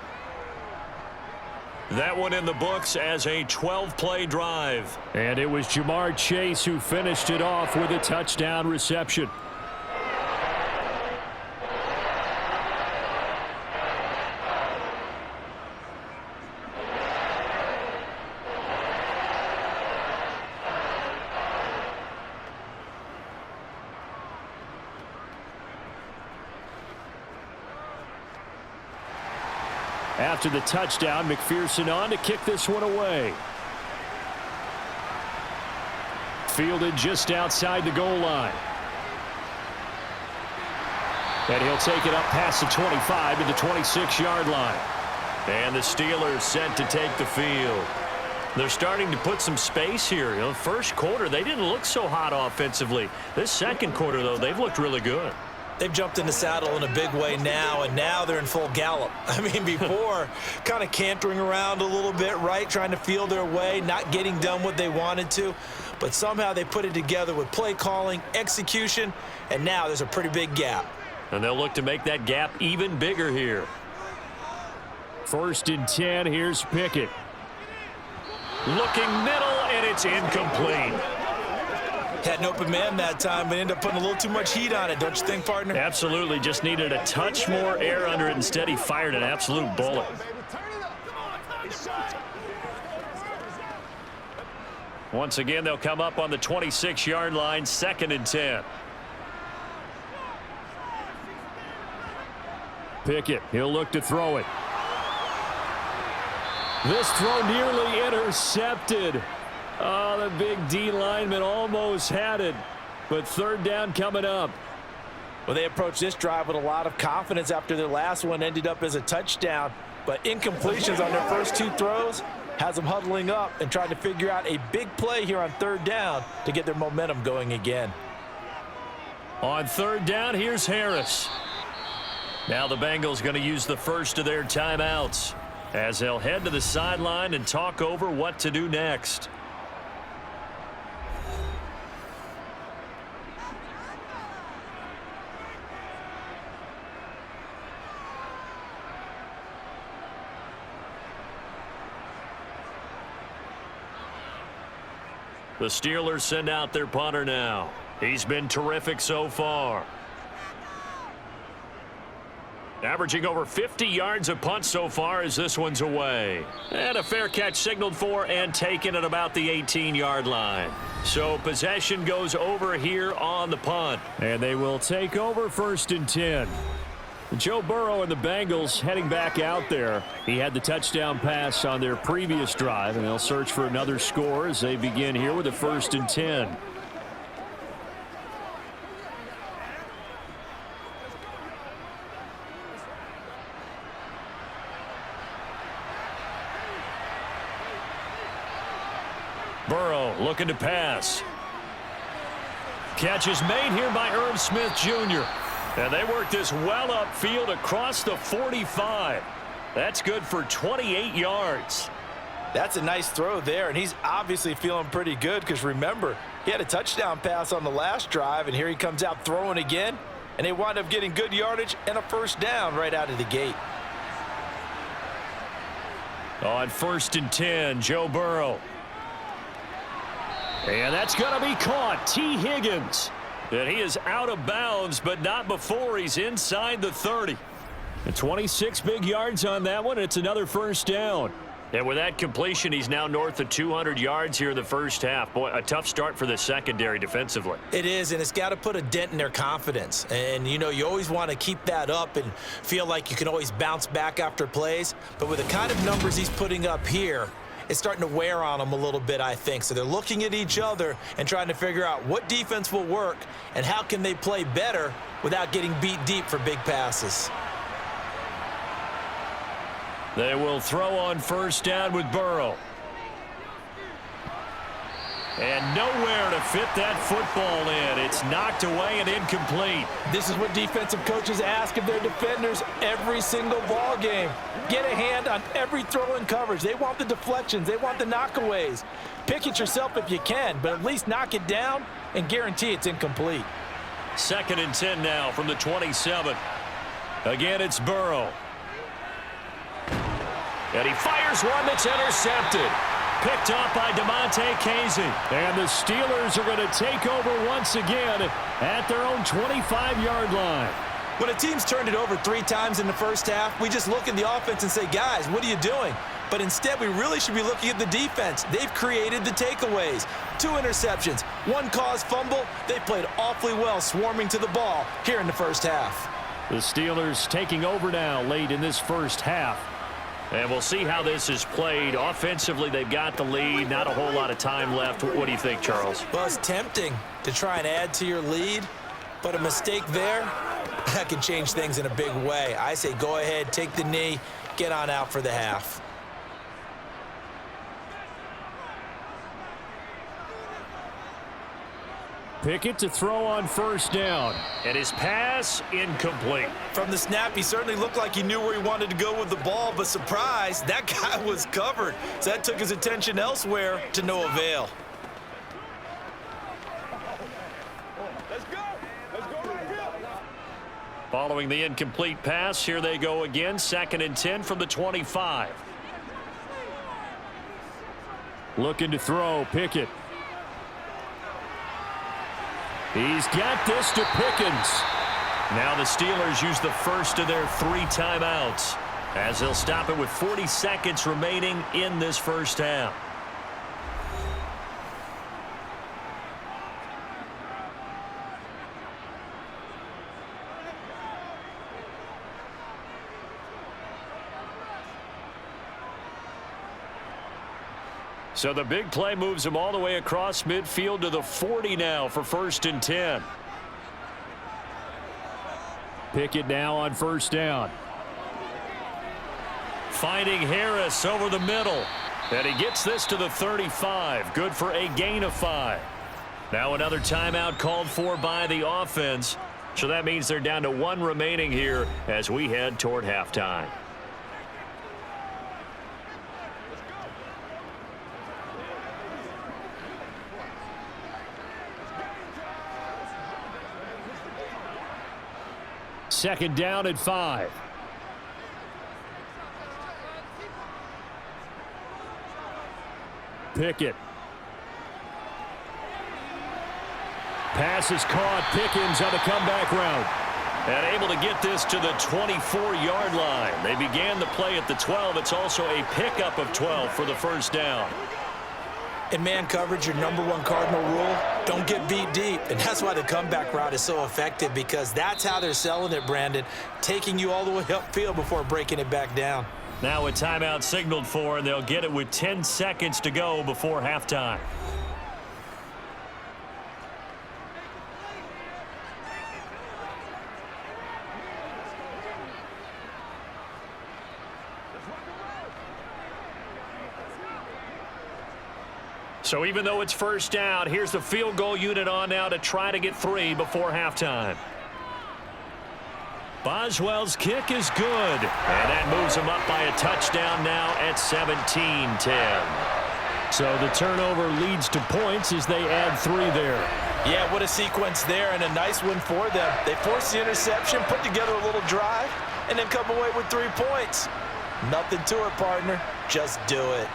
That one in the books as a 12-play drive. And it was Jamar Chase who finished it off with a touchdown reception. After the touchdown, McPherson on to kick this one away. Fielded just outside the goal line. And he'll take it up past the 25 to the 26-yard line. And the Steelers set to take the field. They're starting to put some space here. You know, first quarter, they didn't look so hot offensively. This second quarter, though, they've looked really good. They've jumped in the saddle in a big way now, and now they're in full gallop. I mean, before, kind of cantering around a little bit, right, trying to feel their way, not getting done what they wanted to. But somehow they put it together with play calling, execution, and now there's a pretty big gap. And they'll look to make that gap even bigger here. 1st and 10, here's Pickett. Looking middle, and it's incomplete. Had an open man that time, but ended up putting a little too much heat on it, don't you think, partner? Absolutely, just needed a touch more air under it. Instead, he fired an absolute bullet. Once again, they'll come up on the 26-yard line, 2nd and 10. Pickett, he'll look to throw it. This throw nearly intercepted. Oh, the big D lineman almost had it. But 3rd down coming up. Well, they approached this drive with a lot of confidence after their last one ended up as a touchdown. But incompletions on their first 2 throws has them huddling up and trying to figure out a big play here on 3rd down to get their momentum going again. On 3rd down, here's Harris. Now the Bengals going to use the first of their timeouts as they'll head to the sideline and talk over what to do next. The Steelers send out their punter now. He's been terrific so far. Averaging over 50 yards a punt so far as this one's away. And a fair catch signaled for and taken at about the 18-yard line. So possession goes over here on the punt. And they will take over 1st and 10. Joe Burrow and the Bengals heading back out there. He had the touchdown pass on their previous drive, and they'll search for another score as they begin here with a 1st and 10. Burrow looking to pass. Catch is made here by Irv Smith Jr. And they work this well upfield across the 45. That's good for 28 yards. That's a nice throw there, and he's obviously feeling pretty good because, remember, he had a touchdown pass on the last drive, and here he comes out throwing again, and they wind up getting good yardage and a 1st down right out of the gate. On 1st and 10, Joe Burrow. And that's going to be caught. T. Higgins. And he is out of bounds, but not before he's inside the 30. And 26 big yards on that one. It's another 1st down. And with that completion, he's now north of 200 yards here in the first half. Boy, a tough start for the secondary defensively. It is, and it's got to put a dent in their confidence. And, you know, you always want to keep that up and feel like you can always bounce back after plays. But with the kind of numbers he's putting up here, it's starting to wear on them a little bit, I think. So they're looking at each other and trying to figure out what defense will work and how can they play better without getting beat deep for big passes. They will throw on 1st down with Burrow. And nowhere to fit that football in. It's knocked away and incomplete. This is what defensive coaches ask of their defenders every single ball game. Get a hand on every throw in coverage. They want the deflections. They want the knockaways. Pick it yourself if you can, but at least knock it down and guarantee it's incomplete. 2nd and 10 now from the 27. Again, it's Burrow. And he fires one that's intercepted. Picked off by DeMonte Casey. And the Steelers are going to take over once again at their own 25-yard line. When a team's turned it over 3 times in the first half, we just look at the offense and say, guys, what are you doing? But instead, we really should be looking at the defense. They've created the takeaways. 2 interceptions, 1 caused fumble. They played awfully well swarming to the ball here in the first half. The Steelers taking over now late in this first half. And we'll see how this is played. Offensively, they've got the lead. Not a whole lot of time left. What do you think, Charles? Well, it's tempting to try and add to your lead, but a mistake there, that can change things in a big way. I say go ahead, take the knee, get on out for the half. Pickett to throw on first down. And his pass incomplete. From the snap, he certainly looked like he knew where he wanted to go with the ball, but surprise, that guy was covered. So that took his attention elsewhere to no avail. Let's go. Let's go right here. Following the incomplete pass, here they go again. 2nd and 10 from the 25. Looking to throw, Pickett. He's got this to Pickens. Now the Steelers use the first of their 3 timeouts as they'll stop it with 40 seconds remaining in this first half. So the big play moves them all the way across midfield to the 40 now for 1st and 10. Pickett now on first down. Finding Harris over the middle. And he gets this to the 35. Good for a gain of 5. Now another timeout called for by the offense. So that means they're down to 1 remaining here as we head toward halftime. Second down at 5. Pickett. Pass is caught. Pickens on the comeback route. And able to get this to the 24-yard line. They began the play at the 12. It's also a pickup of 12 for the first down. In man coverage, your #1 cardinal rule, don't get beat deep. And that's why the comeback route is so effective, because that's how they're selling it, Brandon, taking you all the way upfield before breaking it back down. Now a timeout signaled for, and they'll get it with 10 seconds to go before halftime. So even though it's first down, here's the field goal unit on now to try to get 3 before halftime. Boswell's kick is good. And that moves him up by a touchdown now at 17-10. So the turnover leads to points as they add 3 there. Yeah, what a sequence there, and a nice one for them. They forced the interception, put together a little drive, and then come away with 3 points. Nothing to it, partner. Just do it.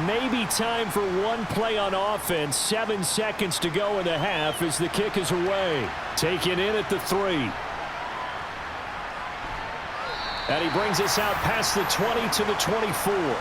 Maybe time for one play on offense. 7 seconds to go in the half as the kick is away. Taken in at the 3. And he brings us out past the 20 to the 24.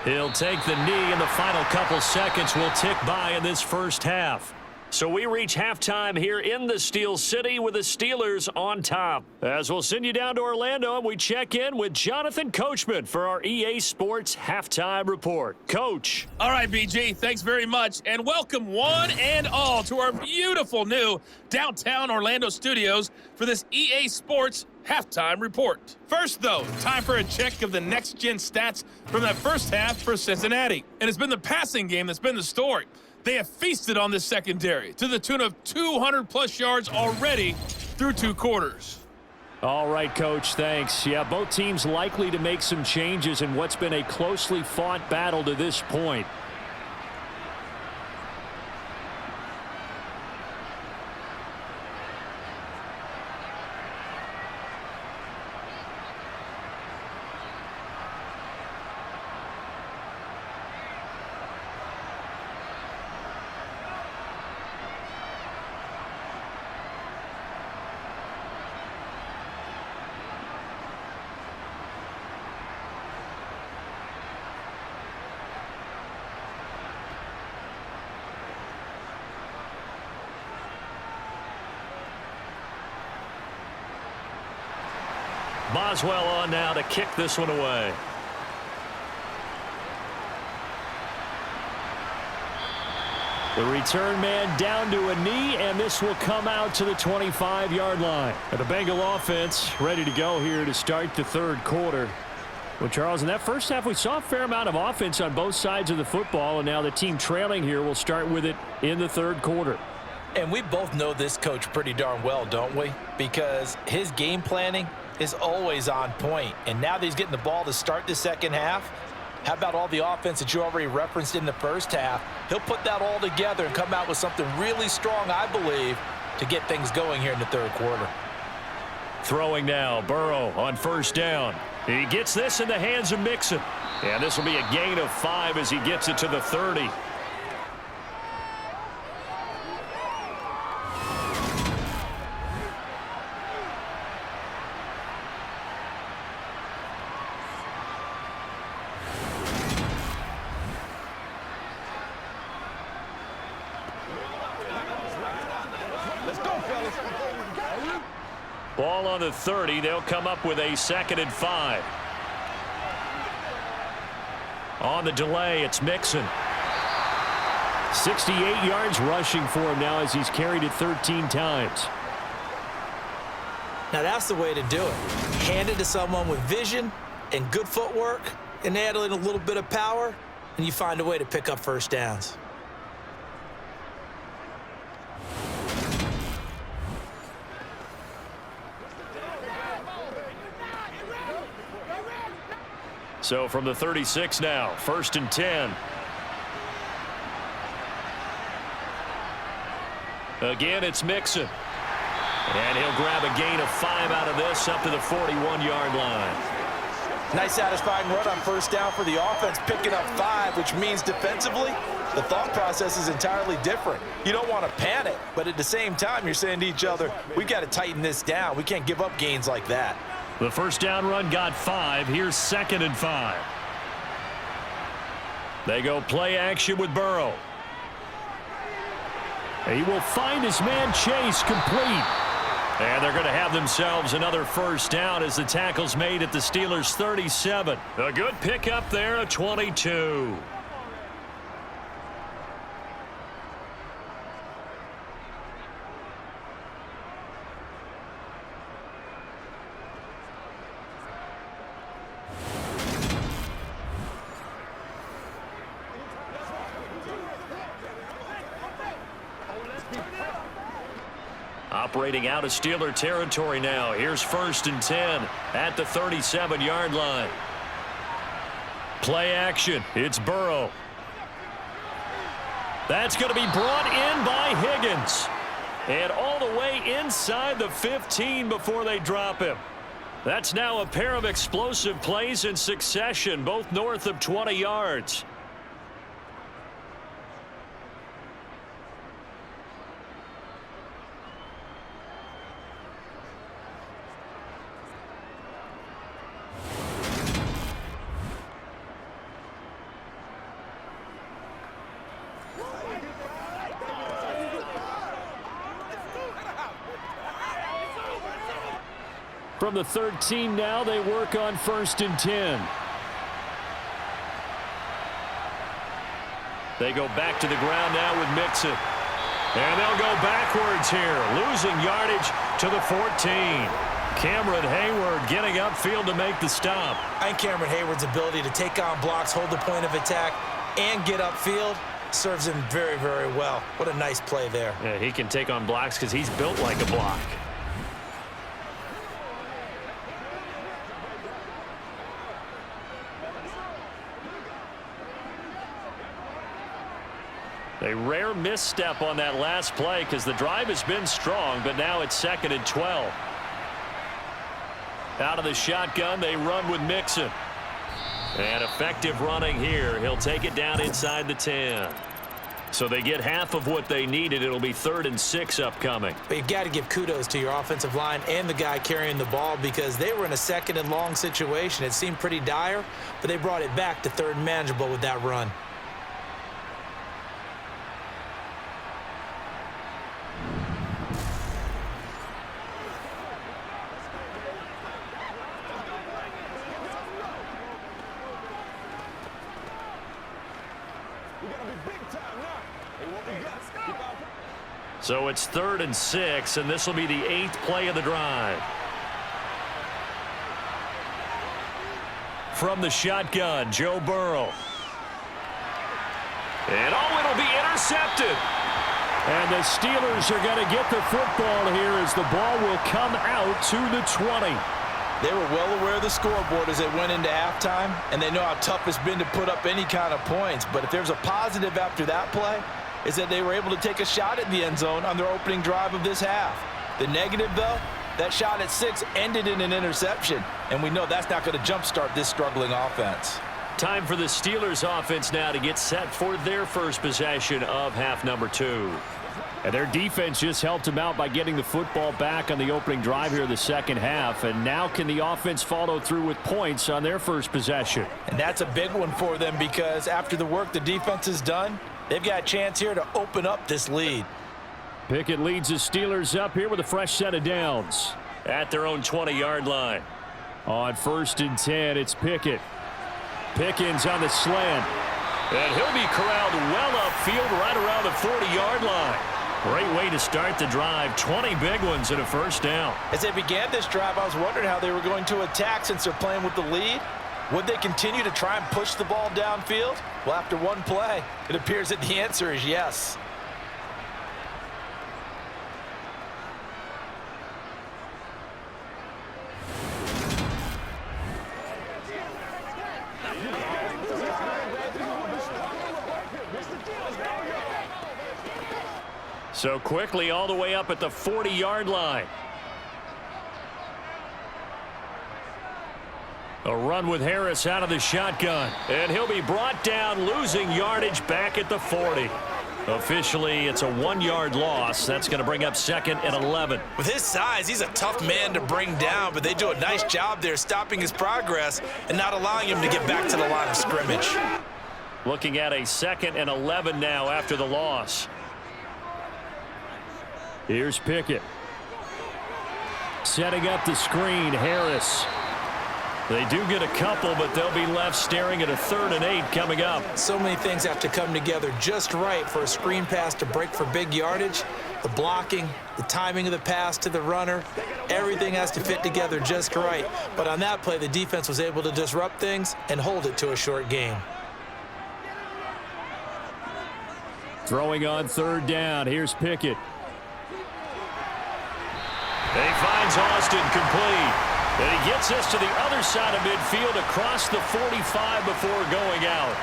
He'll take the knee, and the final couple seconds will tick by in this first half. So we reach halftime here in the Steel City with the Steelers on top. As we'll send you down to Orlando, and we check in with Jonathan Coachman for our EA Sports Halftime Report. Coach. All right, BG, thanks very much, and welcome one and all to our beautiful new downtown Orlando studios for this EA Sports Halftime Report. First, though, time for a check of the next-gen stats from that first half for Cincinnati. And it's been the passing game that's been the story. They have feasted on this secondary to the tune of 200-plus yards already through 2 quarters. All right, Coach, thanks. Yeah, both teams likely to make some changes in what's been a closely fought battle to this point. Boswell on now to kick this one away. The return man down to a knee, and this will come out to the 25-yard line. And the Bengal offense ready to go here to start the third quarter. Well, Charles, in that first half, we saw a fair amount of offense on both sides of the football, and now the team trailing here will start with it in the third quarter. And we both know this coach pretty darn well, don't we? Because his game planning is always on point. And now that he's getting the ball to start the second half, how about all the offense that you already referenced in the first half? He'll put that all together and come out with something really strong, I believe, to get things going here in the third quarter. Throwing now, Burrow on first down. He gets this in the hands of Mixon. And this will be a gain of 5 as he gets it to the 30. Ball on the 30. They'll come up with a 2nd and 5. On the delay, it's Mixon. 68 yards rushing for him now as he's carried it 13 times. Now that's the way to do it. Hand it to someone with vision and good footwork and add in a little bit of power, and you find a way to pick up first downs. So from the 36 now, 1st and 10. Again, it's Mixon. And he'll grab a gain of 5 out of this up to the 41-yard line. Nice satisfying run on first down for the offense, picking up 5, which means defensively, the thought process is entirely different. You don't want to panic, but at the same time, you're saying to each other, we've got to tighten this down. We can't give up gains like that. The first down run got 5. Here's 2nd and 5. They go play action with Burrow. He will find his man Chase complete. And they're going to have themselves another first down as the tackle's made at the Steelers' 37. A good pickup there, a 22. Operating out of Steeler territory now. Here's 1st and 10 at the 37-yard line. Play action. It's Burrow. That's going to be brought in by Higgins. And all the way inside the 15 before they drop him. That's now a pair of explosive plays in succession, both north of 20 yards. From the 13 now, they work on 1st and 10. They go back to the ground now with Mixon. And they'll go backwards here, losing yardage to the 14. Cameron Hayward getting upfield to make the stop. I think Cameron Hayward's ability to take on blocks, hold the point of attack, and get upfield serves him very, very well. What a nice play there. Yeah, he can take on blocks because he's built like a block. A rare misstep on that last play because the drive has been strong, but now it's 2nd and 12. Out of the shotgun, they run with Mixon. And effective running here. He'll take it down inside the 10. So they get half of what they needed. It'll be 3rd and 6 upcoming. But you've got to give kudos to your offensive line and the guy carrying the ball because they were in a 2nd and long situation. It seemed pretty dire, but they brought it back to 3rd and manageable with that run. So it's 3rd and 6, and this will be the 8th play of the drive. From the shotgun, Joe Burrow. And it'll be intercepted. And the Steelers are going to get the football here as the ball will come out to the 20. They were well aware of the scoreboard as they went into halftime, and they know how tough it's been to put up any kind of points. But if there's a positive after that play, is that they were able to take a shot at the end zone on their opening drive of this half. The negative, though, that shot at 6 ended in an interception, and we know that's not going to jumpstart this struggling offense. Time for the Steelers offense now to get set for their first possession of half number 2. And their defense just helped them out by getting the football back on the opening drive here in the second half. And now can the offense follow through with points on their first possession? And that's a big one for them because after the work the defense has done, they've got a chance here to open up this lead. Pickett leads the Steelers up here with a fresh set of downs. At their own 20-yard line. On 1st and 10, it's Pickett. Pickens on the slant. And he'll be corralled well upfield right around the 40-yard line. Great way to start the drive. 20 big ones and a first down. As they began this drive, I was wondering how they were going to attack since they're playing with the lead. Would they continue to try and push the ball downfield? Well, after one play, it appears that the answer is yes. So quickly all the way up at the 40-yard line. A run with Harris out of the shotgun. And he'll be brought down, losing yardage back at the 40. Officially, it's a 1-yard loss. That's going to bring up 2nd and 11. With his size, he's a tough man to bring down, but they do a nice job there stopping his progress and not allowing him to get back to the line of scrimmage. Looking at a 2nd and 11 now after the loss. Here's Pickett. Setting up the screen, Harris. They do get a couple, but they'll be left staring at a 3rd and 8 coming up. So many things have to come together just right for a screen pass to break for big yardage. The blocking, the timing of the pass to the runner, everything has to fit together just right. But on that play, the defense was able to disrupt things and hold it to a short gain. Throwing on 3rd down, here's Pickett. And he finds Austin complete. And he gets us to the other side of midfield across the 45 before going out.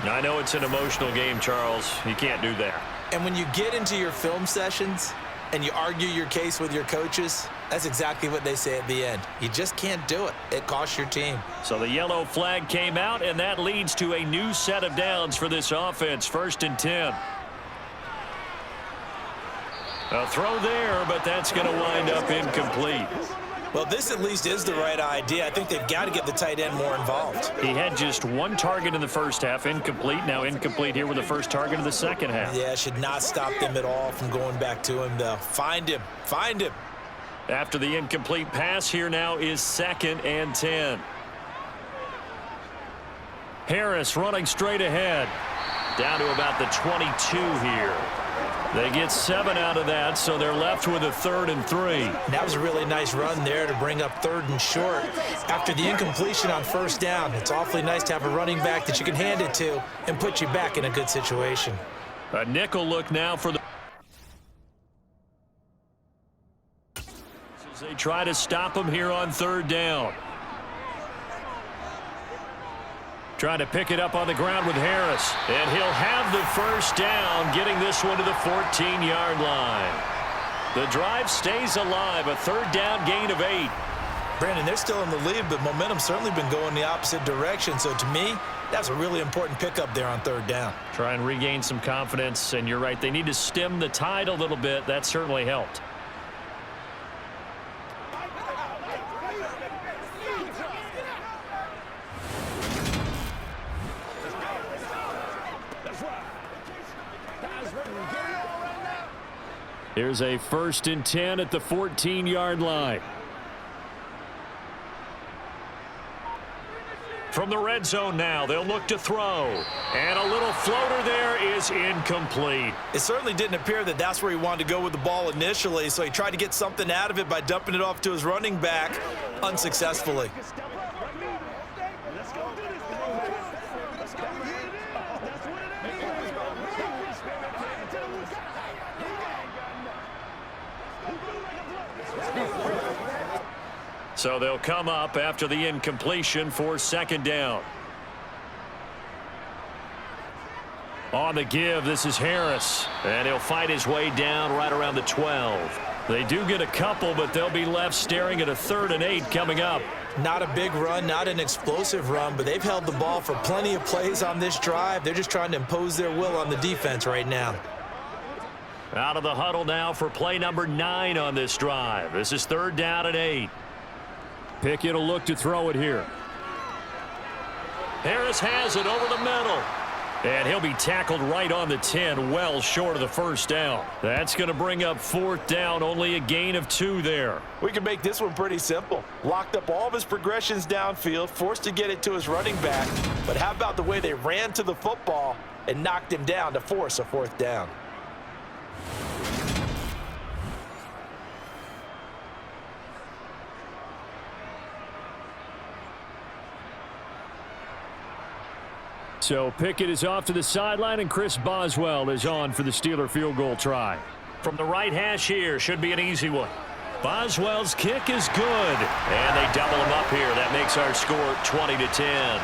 I know it's an emotional game, Charles. You can't do that. And when you get into your film sessions and you argue your case with your coaches, that's exactly what they say at the end. You just can't do it. It costs your team. So the yellow flag came out, and that leads to a new set of downs for this offense. 1st and 10. A throw there, but that's going to wind up incomplete. Well, this at least is the right idea. I think they've got to get the tight end more involved. He had just 1 target in the first half, incomplete. Now incomplete here with the first target of the second half. Yeah, should not stop them at all from going back to him, though. Find him. Find him. After the incomplete pass, here now is 2nd and 10. Harris running straight ahead. Down to about the 22 here. They get 7 out of that, so they're left with a 3rd and 3. That was a really nice run there to bring up 3rd and short. After the incompletion on 1st down, it's awfully nice to have a running back that you can hand it to and put you back in a good situation. A nickel look now for the... As they try to stop him here on 3rd down. Trying to pick it up on the ground with Harris. And he'll have the first down, getting this one to the 14-yard line. The drive stays alive, a 3rd down gain of 8. Brandon, they're still in the lead, but momentum's certainly been going the opposite direction. So to me, that's a really important pickup there on 3rd down. Try and regain some confidence, and you're right, they need to stem the tide a little bit. That certainly helped. Here's a 1st and 10 at the 14-yard line. From the red zone now, they'll look to throw. And a little floater there is incomplete. It certainly didn't appear that that's where he wanted to go with the ball initially, so he tried to get something out of it by dumping it off to his running back unsuccessfully. So they'll come up after the incompletion for second down. On the give, this is Harris. And he'll fight his way down right around the 12. They do get a couple, but they'll be left staring at a 3rd and 8 coming up. Not a big run, not an explosive run, but they've held the ball for plenty of plays on this drive. They're just trying to impose their will on the defense right now. Out of the huddle now for play number 9 on this drive. This is 3rd down and 8. Pickett will look to throw it here. Harris has it over the middle. And he'll be tackled right on the 10, well short of the first down. That's going to bring up 4th down, only a gain of 2 there. We can make this one pretty simple. Locked up all of his progressions downfield, forced to get it to his running back. But how about the way they ran to the football and knocked him down to force a 4th down? So Pickett is off to the sideline, and Chris Boswell is on for the Steeler field goal try. From the right hash here, should be an easy one. Boswell's kick is good. And they double him up here. That makes our score 20-10.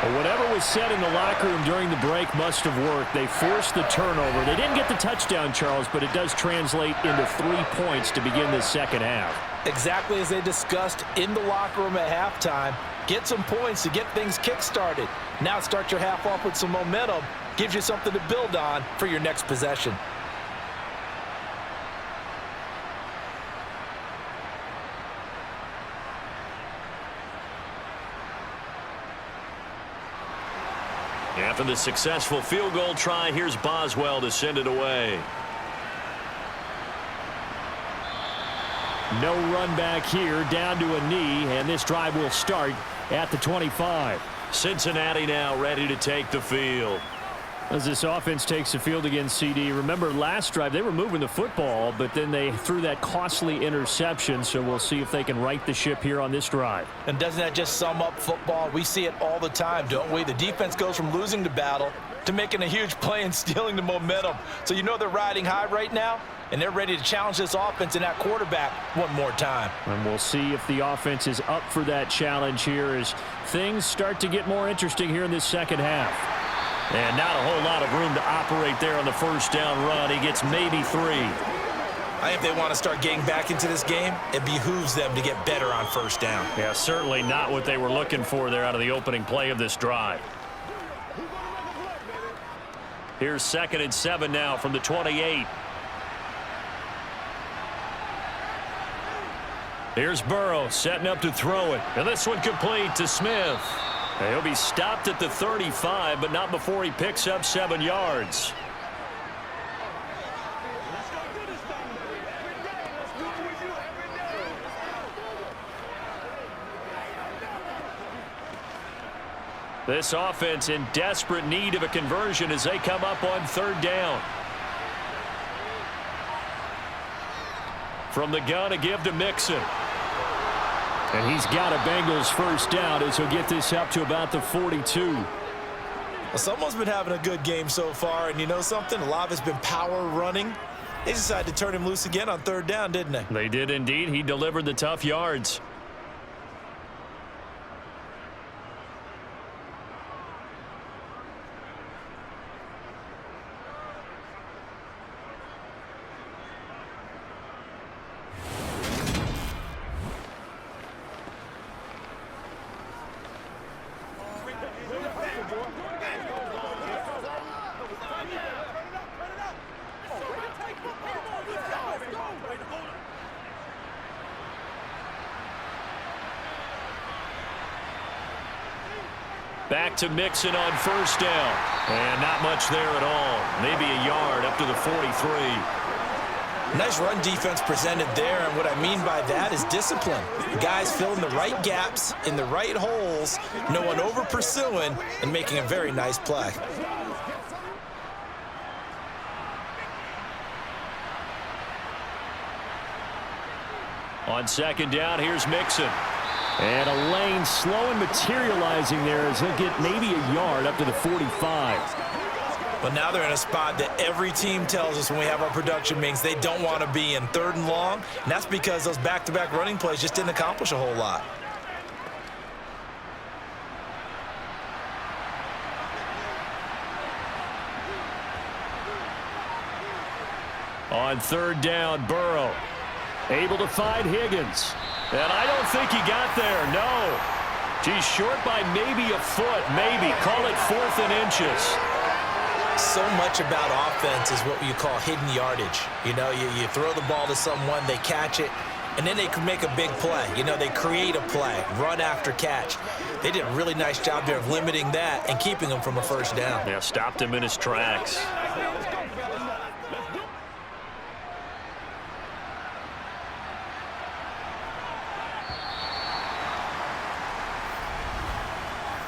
Well, whatever was said in the locker room during the break must have worked. They forced the turnover. They didn't get the touchdown, Charles, but it does translate into 3 points to begin this second half. Exactly as they discussed in the locker room at halftime. Get some points to get things kick-started. Now start your half off with some momentum. Gives you something to build on for your next possession. After the successful field goal try, here's Boswell to send it away. No run back here, down to a knee, and this drive will start at the 25. Cincinnati now ready to take the field. As this offense takes the field against CD, remember last drive they were moving the football, but then they threw that costly interception, so we'll see if they can right the ship here on this drive. And doesn't that just sum up football? We see it all the time, don't we? The defense goes from losing the battle to making a huge play and stealing the momentum. So you know they're riding high right now, and they're ready to challenge this offense and that quarterback one more time. And we'll see if the offense is up for that challenge here as things start to get more interesting here in this second half. And not a whole lot of room to operate there on the first down run. He gets maybe 3. I think they want to start getting back into this game. It behooves them to get better on first down. Yeah, certainly not what they were looking for there out of the opening play of this drive. Here's 2nd and 7 now from the 28. Here's Burrow setting up to throw it. And this one complete to Smith. He'll be stopped at the 35, but not before he picks up 7 yards. This offense in desperate need of a conversion as they come up on 3rd down. From the gun, a give to Mixon. And he's got a Bengals first down as he'll get this up to about the 42. Well, someone's been having a good game so far, and you know something? A lot of it's been power running. They decided to turn him loose again on 3rd down, didn't they? They did indeed. He delivered the tough yards. Back to Mixon on first down. And not much there at all. Maybe a yard up to the 43. Nice run defense presented there, and what I mean by that is discipline. Guys filling the right gaps in the right holes, no one over pursuing, and making a very nice play. On second down, here's Mixon. And a lane slow and materializing there as he'll get maybe a yard up to the 45. But now they're in a spot that every team tells us when we have our production meetings they don't want to be in, 3rd and long. And that's because those back-to-back running plays just didn't accomplish a whole lot. On 3rd down, Burrow able to find Higgins. And I don't think he got there, no. He's short by maybe a foot, maybe. Call it 4th and inches. So much about offense is what you call hidden yardage. You know, you throw the ball to someone, they catch it, and then they can make a big play. You know, they create a play, run after catch. They did a really nice job there of limiting that and keeping him from a 1st down. Yeah, stopped him in his tracks.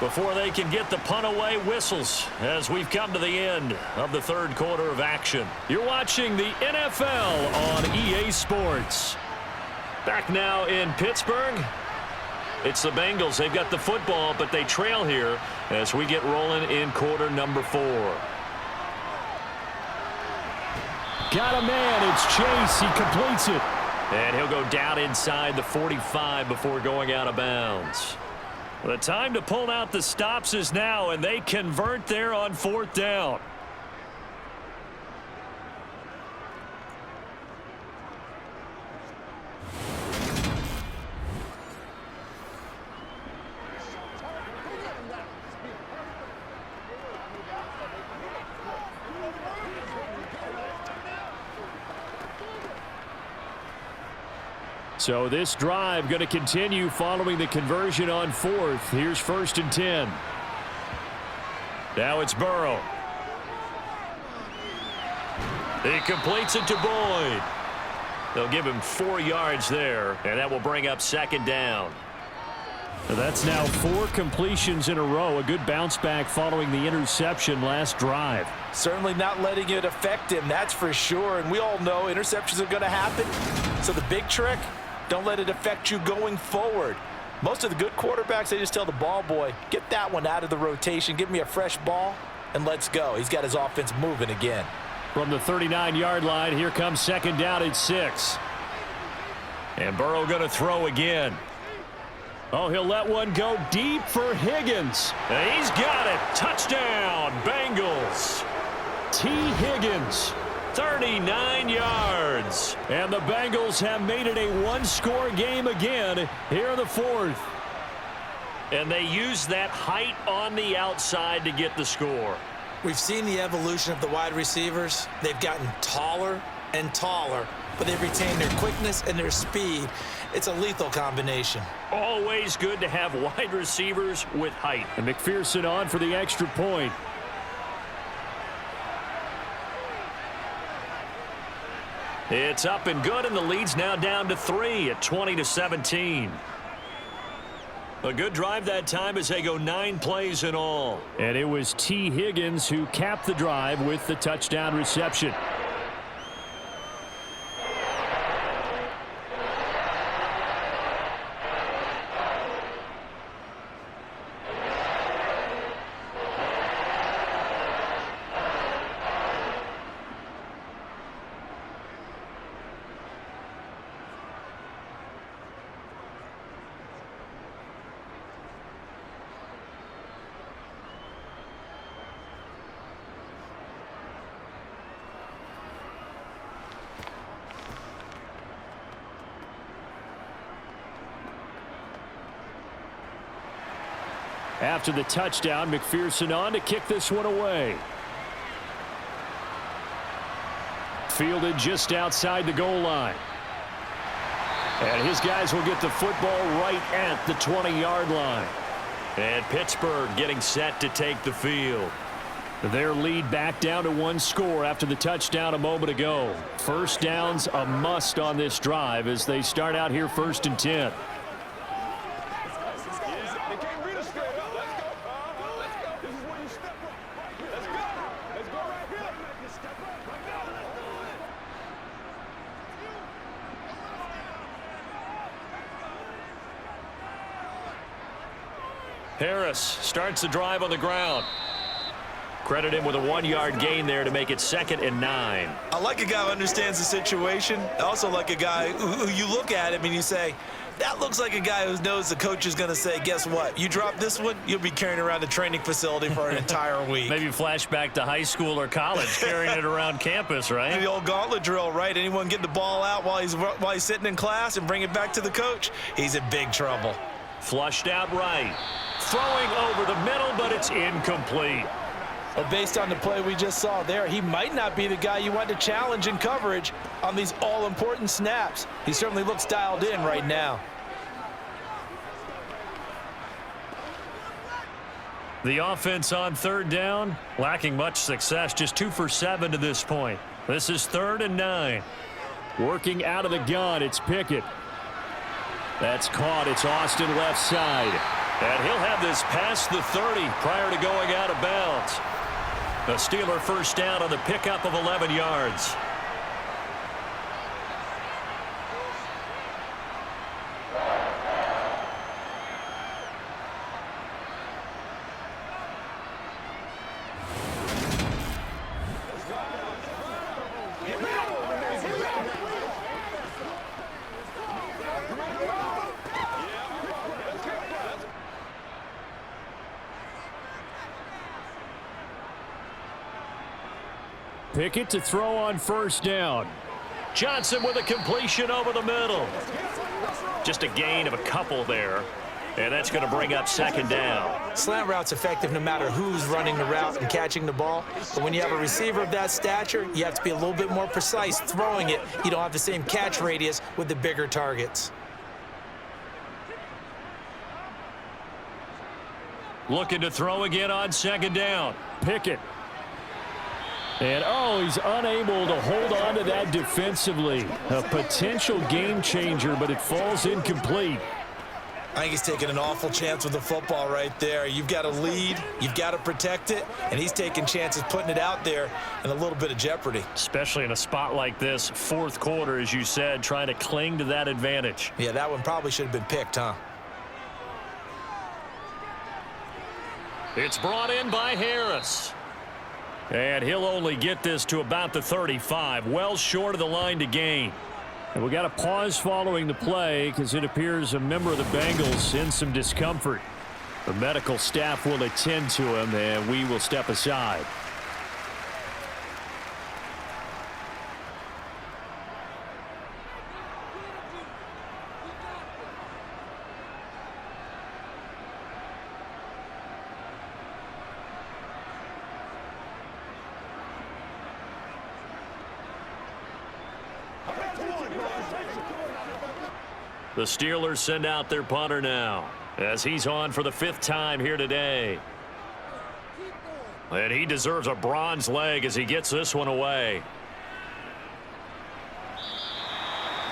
Before they can get the punt away, whistles as we've come to the end of the 3rd quarter of action. You're watching the NFL on EA Sports. Back now in Pittsburgh, it's the Bengals. They've got the football, but they trail here as we get rolling in quarter number 4. Got a man. It's Chase. He completes it. And he'll go down inside the 45 before going out of bounds. The time to pull out the stops is now, and they convert there on 4th down. So this drive going to continue following the conversion on 4th. Here's 1st and 10. Now it's Burrow. He completes it to Boyd. They'll give him 4 yards there, and that will bring up 2nd down. So that's now 4 completions in a row. A good bounce back following the interception last drive. Certainly not letting it affect him, that's for sure. And we all know interceptions are going to happen. So the big trick, don't let it affect you going forward. Most of the good quarterbacks, they just tell the ball boy, get that one out of the rotation, give me a fresh ball, and let's go. He's got his offense moving again. From the 39-yard line, here comes 2nd down at 6. And Burrow going to throw again. Oh, he'll let one go deep for Higgins. And he's got it. Touchdown, Bengals. T. Higgins. 39 yards. And the Bengals have made it a 1-score game again here in the 4th. And they use that height on the outside to get the score. We've seen the evolution of the wide receivers. They've gotten taller and taller, but they've retained their quickness and their speed. It's a lethal combination. Always good to have wide receivers with height. And McPherson on for the extra point. It's up and good, and the lead's now down to 3 at 20-17. A good drive that time as they go 9 plays in all. And it was T. Higgins who capped the drive with the touchdown reception. After the touchdown, McPherson on to kick this one away. Fielded just outside the goal line. And his guys will get the football right at the 20-yard line. And Pittsburgh getting set to take the field. Their lead back down to one score after the touchdown a moment ago. First down's a must on this drive as they start out here 1st and 10. Harris starts the drive on the ground. Credit him with a 1-yard gain there to make it 2nd and 9. I like a guy who understands the situation. I also like a guy who you look at him and you say, that looks like a guy who knows the coach is going to say, guess what? You drop this one, you'll be carrying around the training facility for an entire week. Maybe flashback to high school or college, carrying it around campus, right? The old gauntlet drill, right? Anyone get the ball out while he's sitting in class and bring it back to the coach? He's in big trouble. Flushed out right. Throwing over the middle, but it's incomplete. Well, based on the play we just saw there, he might not be the guy you want to challenge in coverage on these all-important snaps. He certainly looks dialed in right now. The offense on 3rd down, lacking much success, just 2 for 7 to this point. This is 3rd and 9. Working out of the gun, it's Pickett. That's caught. It's Austin left side. And he'll have this past the 30 prior to going out of bounds. The Steeler first down on the pickup of 11 yards. Pickett to throw on 1st down. Johnson with a completion over the middle. Just a gain of a couple there. And that's going to bring up 2nd down. Slant route's effective no matter who's running the route and catching the ball. But when you have a receiver of that stature, you have to be a little bit more precise throwing it. You don't have the same catch radius with the bigger targets. Looking to throw again on 2nd down. Pickett. And, he's unable to hold on to that defensively. A potential game changer, but it falls incomplete. I think he's taking an awful chance with the football right there. You've got to lead, you've got to protect it, and he's taking chances putting it out there in a little bit of jeopardy. Especially in a spot like this, 4th quarter, as you said, trying to cling to that advantage. Yeah, that one probably should have been picked, huh? It's brought in by Harris. And he'll only get this to about the 35, well short of the line to gain. And we got a pause following the play because it appears a member of the Bengals in some discomfort. The medical staff will attend to him, and we will step aside. The Steelers send out their punter now as he's on for the 5th time here today. And he deserves a bronze leg as he gets this one away.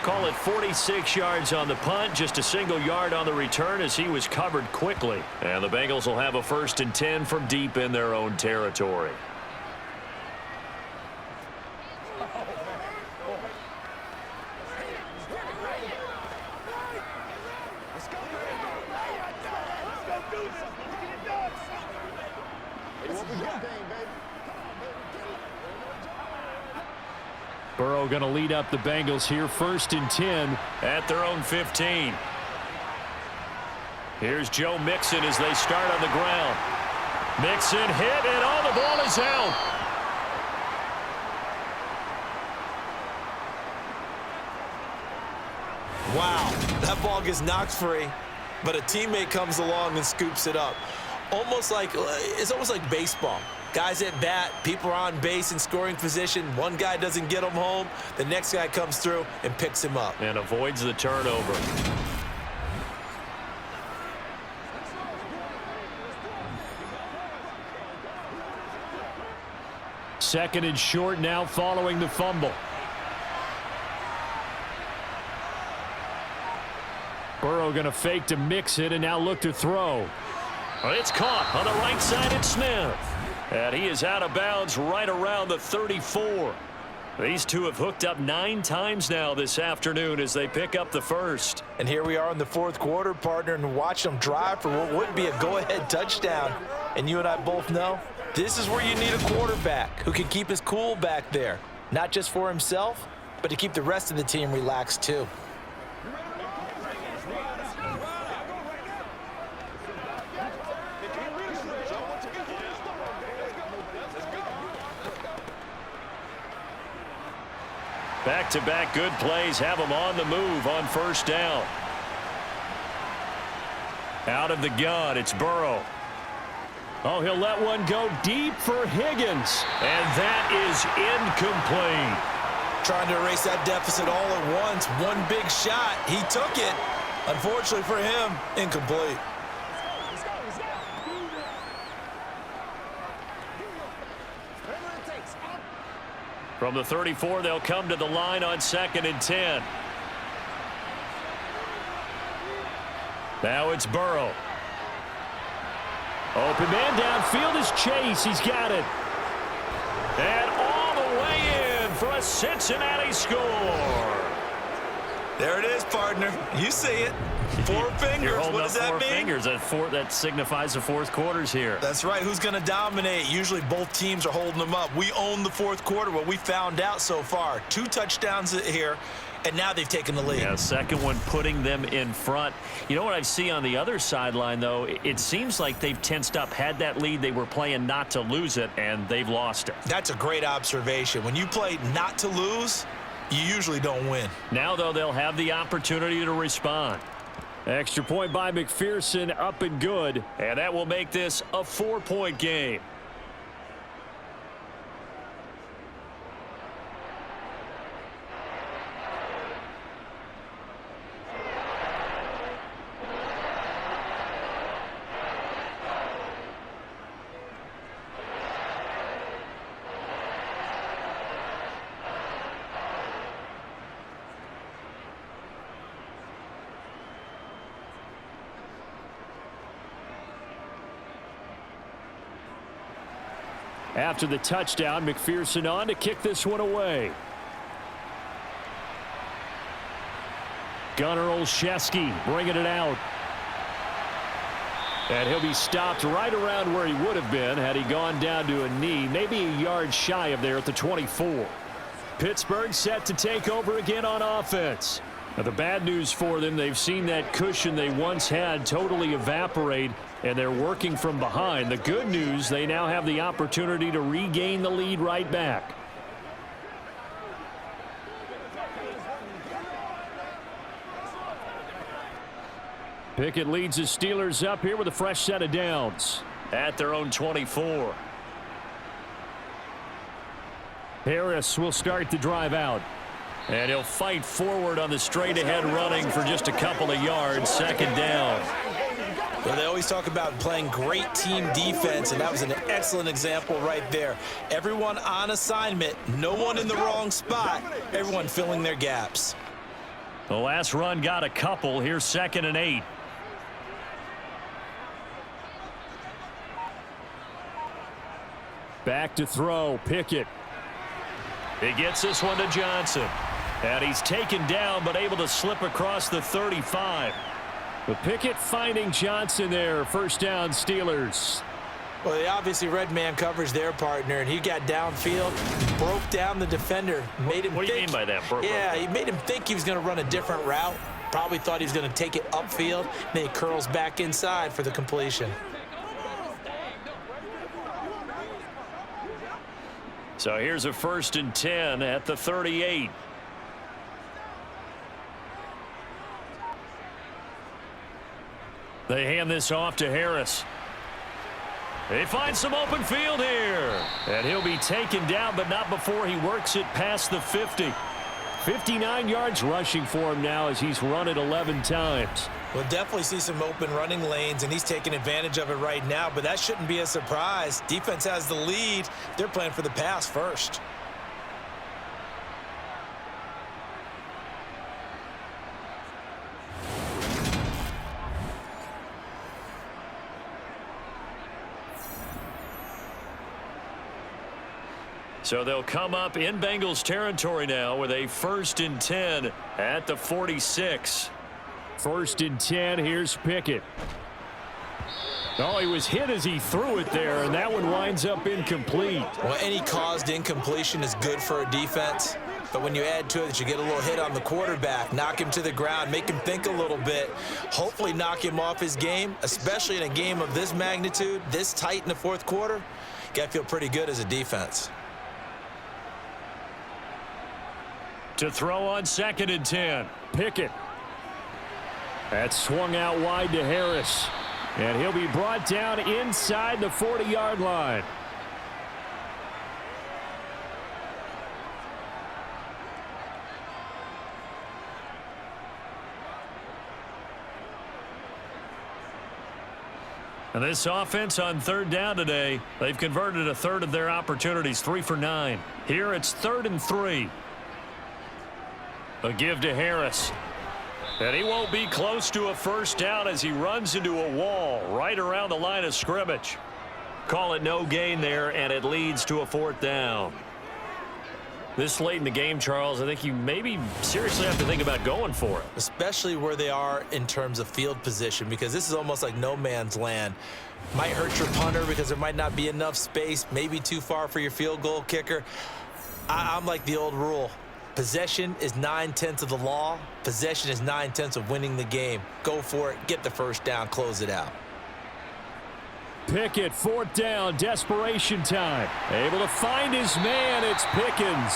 Call it 46 yards on the punt, just a single yard on the return as he was covered quickly. And the Bengals will have a 1st and 10 from deep in their own territory. Burrow going to lead up the Bengals here, 1st and 10 at their own 15. Here's Joe Mixon as they start on the ground. Mixon hit, and the ball is out. Wow, that ball gets knocked free, but a teammate comes along and scoops it up. It's almost like baseball. Guys at bat, people are on base in scoring position. One guy doesn't get him home. The next guy comes through and picks him up. And avoids the turnover. Second and short now following the fumble. Burrow going to fake to mix it and now look to throw. It's caught on the right side at Smith. And he is out of bounds right around the 34. These two have hooked up 9 times now this afternoon as they pick up the first. And here we are in the fourth quarter, partner, and watch them drive for what would be a go-ahead touchdown. And you and I both know this is where you need a quarterback who can keep his cool back there. Not just for himself, but to keep the rest of the team relaxed too. Back-to-back good plays have them on the move on first down. Out of the gun, it's Burrow. Oh, he'll let one go deep for Higgins. And that is incomplete. Trying to erase that deficit all at once. One big shot. He took it. Unfortunately for him, incomplete. From the 34, they'll come to the line on 2nd and 10. Now it's Burrow. Open man downfield is Chase. He's got it. And all the way in for a Cincinnati score. There it is, partner. You see it. 4 fingers. What does that mean? 4 fingers. That signifies the fourth quarter's here. That's right. Who's going to dominate? Usually both teams are holding them up. We own the fourth quarter. What we found out so far. 2 touchdowns here, and now they've taken the lead. Yeah, second one putting them in front. You know what I see on the other sideline, though? It seems like they've tensed up, had that lead. They were playing not to lose it, and they've lost it. That's a great observation. When you play not to lose, you usually don't win. Now, though, they'll have the opportunity to respond. Extra point by McPherson, up and good. And that will make this a 4-point game. After the touchdown, McPherson on to kick this one away. Gunnar Olszewski bringing it out. And he'll be stopped right around where he would have been had he gone down to a knee, maybe a yard shy of there at the 24. Pittsburgh set to take over again on offense. Now, the bad news for them, they've seen that cushion they once had totally evaporate, and they're working from behind. The good news, they now have the opportunity to regain the lead right back. Pickett leads the Steelers up here with a fresh set of downs. At their own 24. Harris will start the drive out. And he'll fight forward on the straight-ahead running for just a couple of yards. Second down. Well, they always talk about playing great team defense, and that was an excellent example right there. Everyone on assignment, no one in the wrong spot, everyone filling their gaps. The last run got a couple. Here's 2nd and 8. Back to throw, Pickett. He gets this one to Johnson. And he's taken down but able to slip across the 35. But Pickett finding Johnson there. First down, Steelers. Well, they obviously read man coverage their partner, and he got downfield, broke down the defender, made him What do you mean by that? Yeah, he made him think he was going to run a different route. Probably thought he was going to take it upfield. Then he curls back inside for the completion. So here's a 1st and 10 at the 38. They hand this off to Harris. They find some open field here. And he'll be taken down, but not before he works it past the 50. 59 yards rushing for him now as he's run it 11 times. We'll definitely see some open running lanes, and he's taking advantage of it right now, but that shouldn't be a surprise. Defense has the lead. They're playing for the pass first. So they'll come up in Bengals territory now with a 1st and 10 at the 46. 1st and 10. Here's Pickett. Oh, he was hit as he threw it there, and that one winds up incomplete. Well, any caused incompletion is good for a defense. But when you add to it that you get a little hit on the quarterback, knock him to the ground, make him think a little bit, hopefully knock him off his game, especially in a game of this magnitude, this tight in the 4th quarter, you got to feel pretty good as a defense. To throw on 2nd and 10. Pickett. That swung out wide to Harris. And he'll be brought down inside the 40-yard line. And this offense on 3rd down today, they've converted a third of their opportunities, 3 for 9. Here it's 3rd and 3. A give to Harris. And he won't be close to a 1st down as he runs into a wall right around the line of scrimmage. Call it no gain there, and it leads to a 4th down. This late in the game, Charles, I think you maybe seriously have to think about going for it. Especially where they are in terms of field position, because this is almost like no man's land. Might hurt your punter because there might not be enough space, maybe too far for your field goal kicker. I'm like the old rule. Possession is 9/10 of the law. Possession is 9/10 of winning the game. Go for it. Get the 1st down. Close it out. Pickett, 4th down, desperation time. Able to find his man. It's Pickens.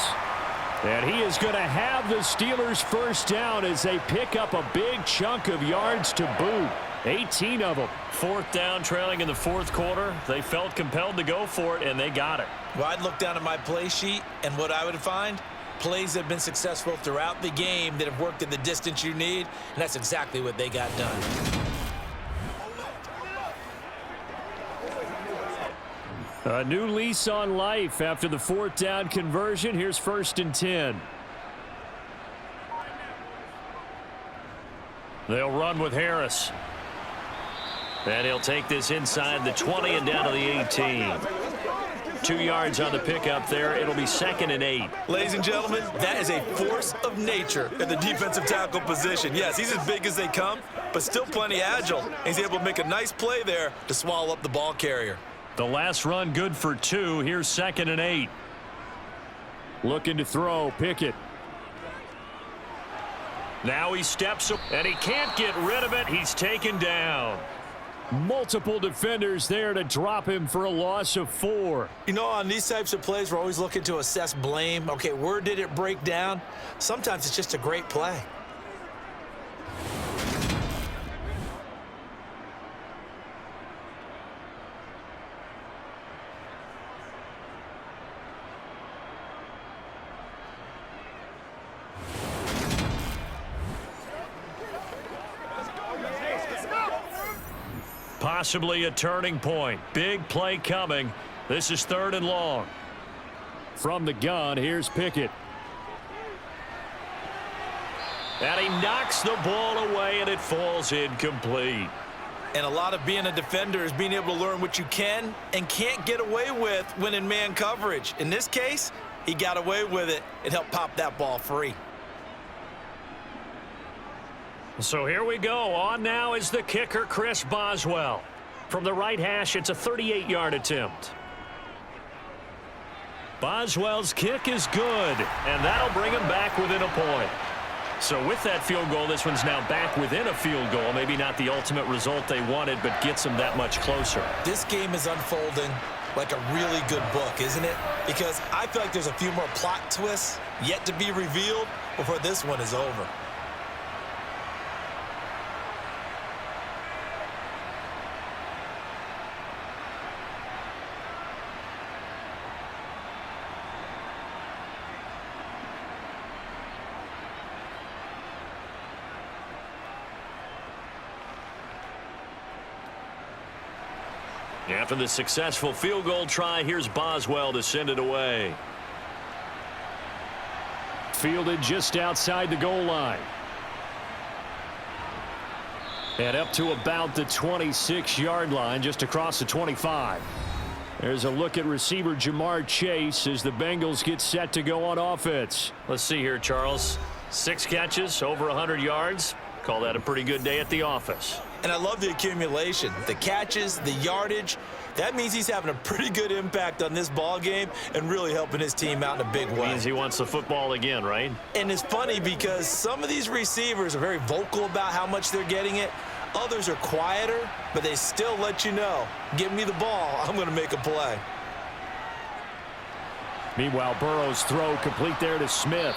And he is going to have the Steelers' 1st down as they pick up a big chunk of yards to boot. 18 of them. 4th down, trailing in the 4th quarter. They felt compelled to go for it, and they got it. Well, I'd look down at my play sheet, and what I would find, plays that have been successful throughout the game that have worked at the distance you need, and that's exactly what they got done. A new lease on life after the 4th down conversion. Here's 1st and 10. They'll run with Harris. And he'll take this inside the 20 and down to the 18. 2 yards on the pickup there. It'll be 2nd and 8. Ladies and gentlemen, that is a force of nature in the defensive tackle position. Yes, he's as big as they come, but still plenty agile. He's able to make a nice play there to swallow up the ball carrier. The last run good for 2. Here's 2nd and 8. Looking to throw, Pickett. Now he steps up, and he can't get rid of it. He's taken down. Multiple defenders there to drop him for a loss of 4. You know, on these types of plays, we're always looking to assess blame. Okay, where did it break down? Sometimes it's just a great play. Possibly a turning point. Big play coming. This is 3rd and long. From the gun, here's Pickett. And he knocks the ball away, and it falls incomplete. And a lot of being a defender is being able to learn what you can and can't get away with when in man coverage. In this case, he got away with it. It helped pop that ball free. So here we go. On now is the kicker, Chris Boswell. From the right hash, it's a 38-yard attempt. Boswell's kick is good, and that'll bring him back within a point. So with that field goal, this one's now back within a field goal. Maybe not the ultimate result they wanted, but gets them that much closer. This game is unfolding like a really good book, isn't it? Because I feel like there's a few more plot twists yet to be revealed before this one is over. After the successful field goal try, here's Boswell to send it away. Fielded just outside the goal line. And up to about the 26-yard line, just across the 25. There's a look at receiver Jamar Chase as the Bengals get set to go on offense. Let's see here, Charles. 6 catches, over 100 yards. Call that a pretty good day at the office. And I love the accumulation, the catches, the yardage. That means he's having a pretty good impact on this ball game and really helping his team out in a big way. Means he wants the football again, right? And it's funny because some of these receivers are very vocal about how much they're getting it. Others are quieter, but they still let you know, give me the ball, I'm going to make a play. Meanwhile, Burrow's throw complete there to Smith.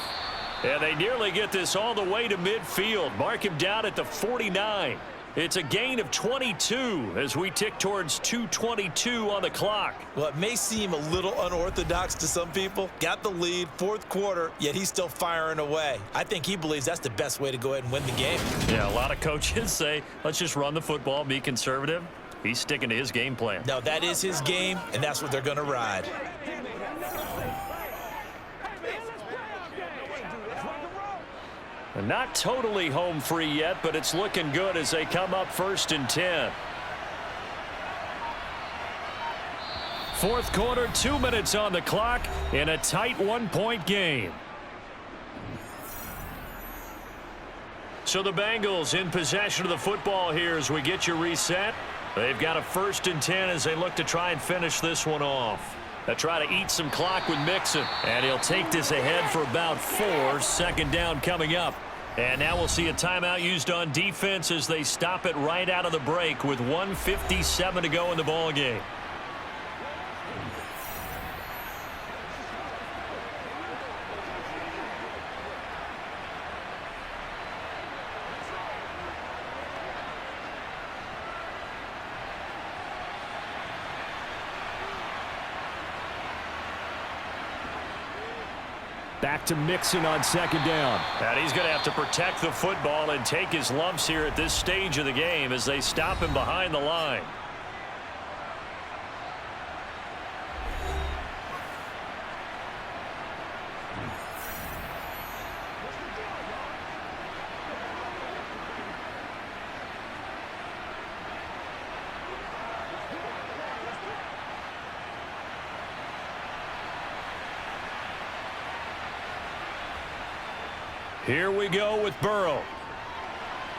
And they nearly get this all the way to midfield. Mark him down at the 49. It's a gain of 22 as we tick towards 2:22 on the clock. Well, it may seem a little unorthodox to some people. Got the lead, 4th quarter, yet he's still firing away. I think he believes that's the best way to go ahead and win the game. Yeah, a lot of coaches say, let's just run the football, be conservative. He's sticking to his game plan. No, that is his game, and that's what they're going to ride. And not totally home free yet, but it's looking good as they come up 1st and 10. 4th quarter, 2 minutes on the clock in a tight 1-point game. So the Bengals in possession of the football here as we get you reset. They've got a 1st and 10 as they look to try and finish this one off. They'll try to eat some clock with Mixon. And he'll take this ahead for about 4. 2nd down coming up. And now we'll see a timeout used on defense as they stop it right out of the break with 1:57 to go in the ball game. Back to Mixon on 2nd down. And he's going to have to protect the football and take his lumps here at this stage of the game as they stop him behind the line. Here we go with Burrow.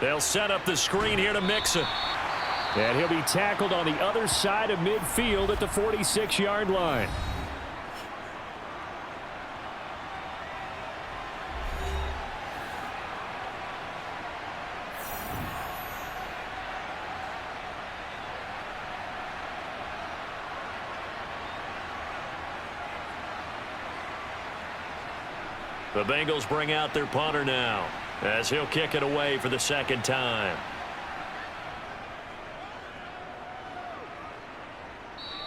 They'll set up the screen here to Mixon. And he'll be tackled on the other side of midfield at the 46-yard line. The Bengals bring out their punter now as he'll kick it away for the 2nd time.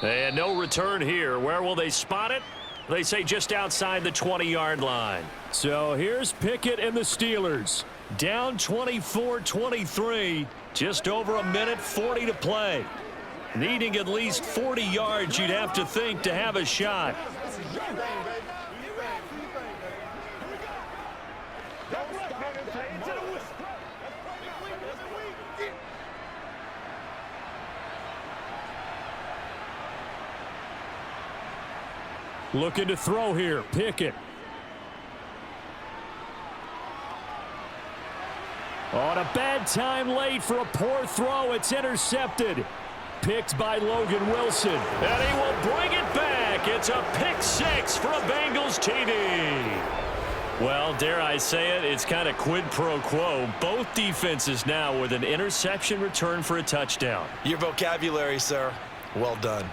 And no return here. Where will they spot it? They say just outside the 20-yard line. So here's Pickett and the Steelers. Down 24-23. Just over a minute 40 to play. Needing at least 40 yards, you'd have to think, to have a shot. Looking to throw here, Pickett. On a bad time late for a poor throw. It's intercepted. Picked by Logan Wilson. And he will bring it back. It's a pick 6 for a Bengals TD. Well, dare I say it, it's kind of quid pro quo. Both defenses now with an interception return for a touchdown. Your vocabulary, sir. Well done.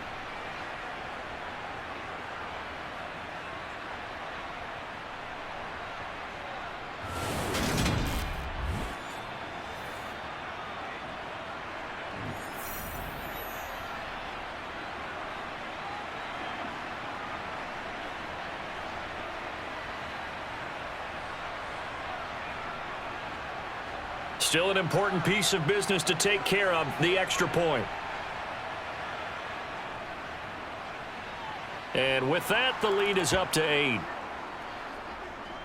Still an important piece of business to take care of, the extra point. And with that, the lead is up to 8.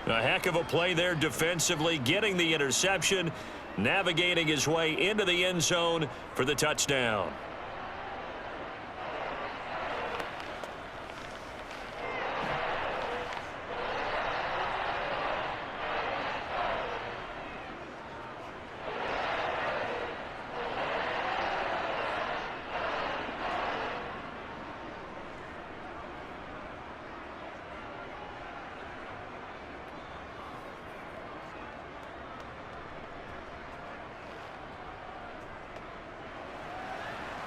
A heck of a play there defensively, getting the interception, navigating his way into the end zone for the touchdown.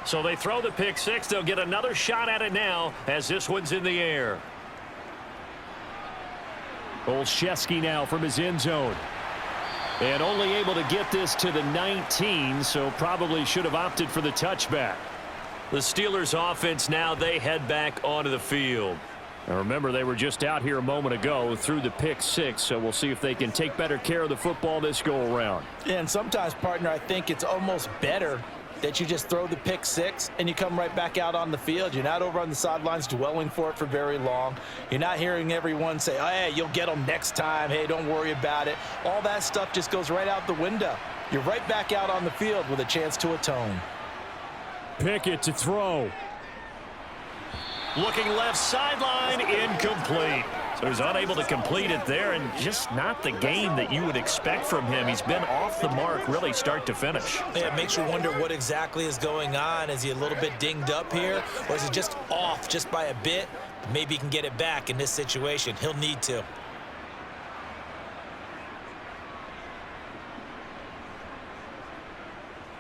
So they throw the pick six. They'll get another shot at it now as this one's in the air. Olszewski now from his end zone. And only able to get this to the 19, so probably should have opted for the touchback. The Steelers offense now, they head back onto the field. Now remember, they were just out here a moment ago through the pick six, so we'll see if they can take better care of the football this go around. And sometimes, partner, I think it's almost better that you just throw the pick six and you come right back out on the field. You're not over on the sidelines dwelling for it for very long. You're not hearing everyone say, oh, hey, you'll get them next time. Hey, don't worry about it. All that stuff just goes right out the window. You're right back out on the field with a chance to atone. Pickett to throw. Looking left sideline, incomplete. So he's unable to complete it there, and just not the game that you would expect from him. He's been off the mark really start to finish. Yeah, it makes you wonder what exactly is going on. Is he a little bit dinged up here, or is it just off just by a bit? Maybe he can get it back in this situation. He'll need to.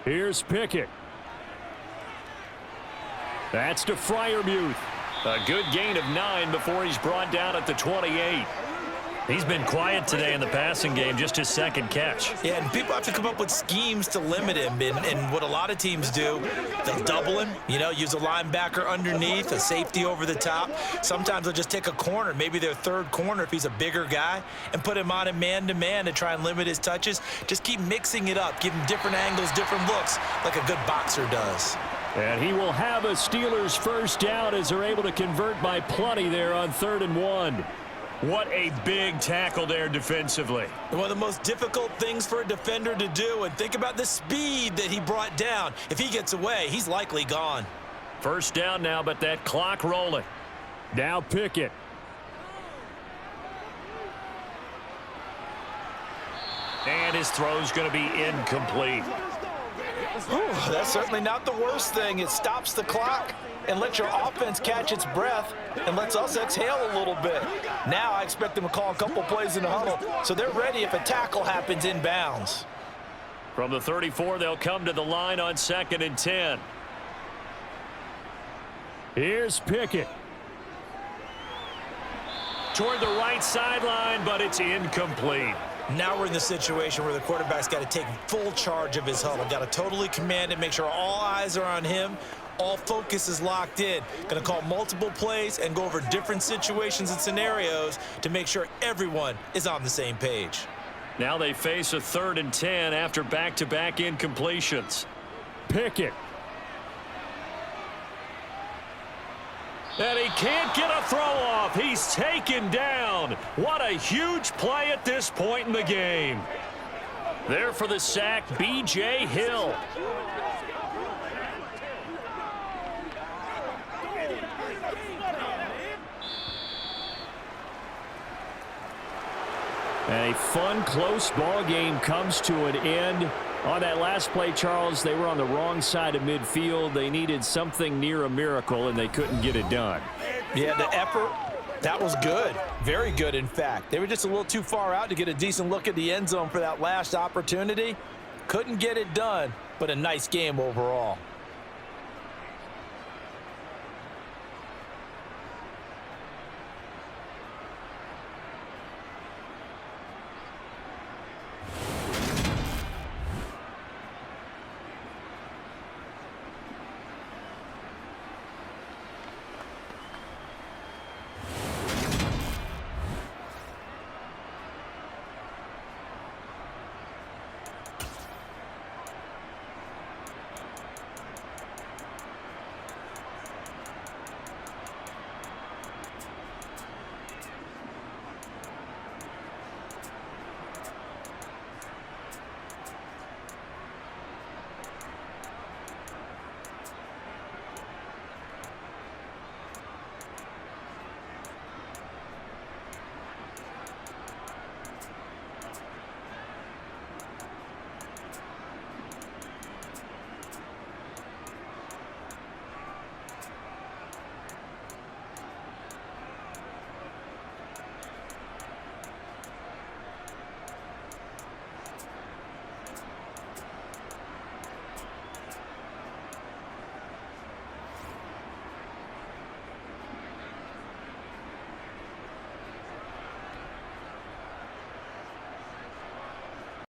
Here's Pickett. That's to Freiermuth. A good gain of 9 before he's brought down at the 28. He's been quiet today in the passing game, just his second catch. Yeah, and people have to come up with schemes to limit him. And what a lot of teams do, they'll double him, use a linebacker underneath, a safety over the top. Sometimes they'll just take a corner, maybe their third corner if he's a bigger guy, and put him on a man-to-man to try and limit his touches. Just keep mixing it up, give him different angles, different looks, like a good boxer does. And he will have a Steelers first down as they're able to convert by plenty there on 3rd and 1. What a big tackle there defensively. One of the most difficult things for a defender to do, and think about the speed that he brought down. If he gets away, he's likely gone. First down now, but that clock rolling. Now Pickett. And his throw's going to be incomplete. Whew, that's certainly not the worst thing. It stops the clock and lets your offense catch its breath and lets us exhale a little bit. Now I expect them to call a couple plays in the huddle, so they're ready if a tackle happens inbounds. From the 34, they'll come to the line on 2nd and 10. Here's Pickett. Toward the right sideline, but it's incomplete. Now we're in the situation where the quarterback's got to take full charge of his huddle. Got to totally command it, make sure all eyes are on him. All focus is locked in. Going to call multiple plays and go over different situations and scenarios to make sure everyone is on the same page. Now they face a 3rd and 10 after back-to-back incompletions. Pickett. And he can't get a throw off. He's taken down. What a huge play at this point in the game. There for the sack, B.J. Hill. And a fun, close ball game comes to an end. On that last play, Charles, they were on the wrong side of midfield. They needed something near a miracle, and they couldn't get it done. Yeah, the effort, that was good. Very good, in fact. They were just a little too far out to get a decent look at the end zone for that last opportunity. Couldn't get it done, but a nice game overall.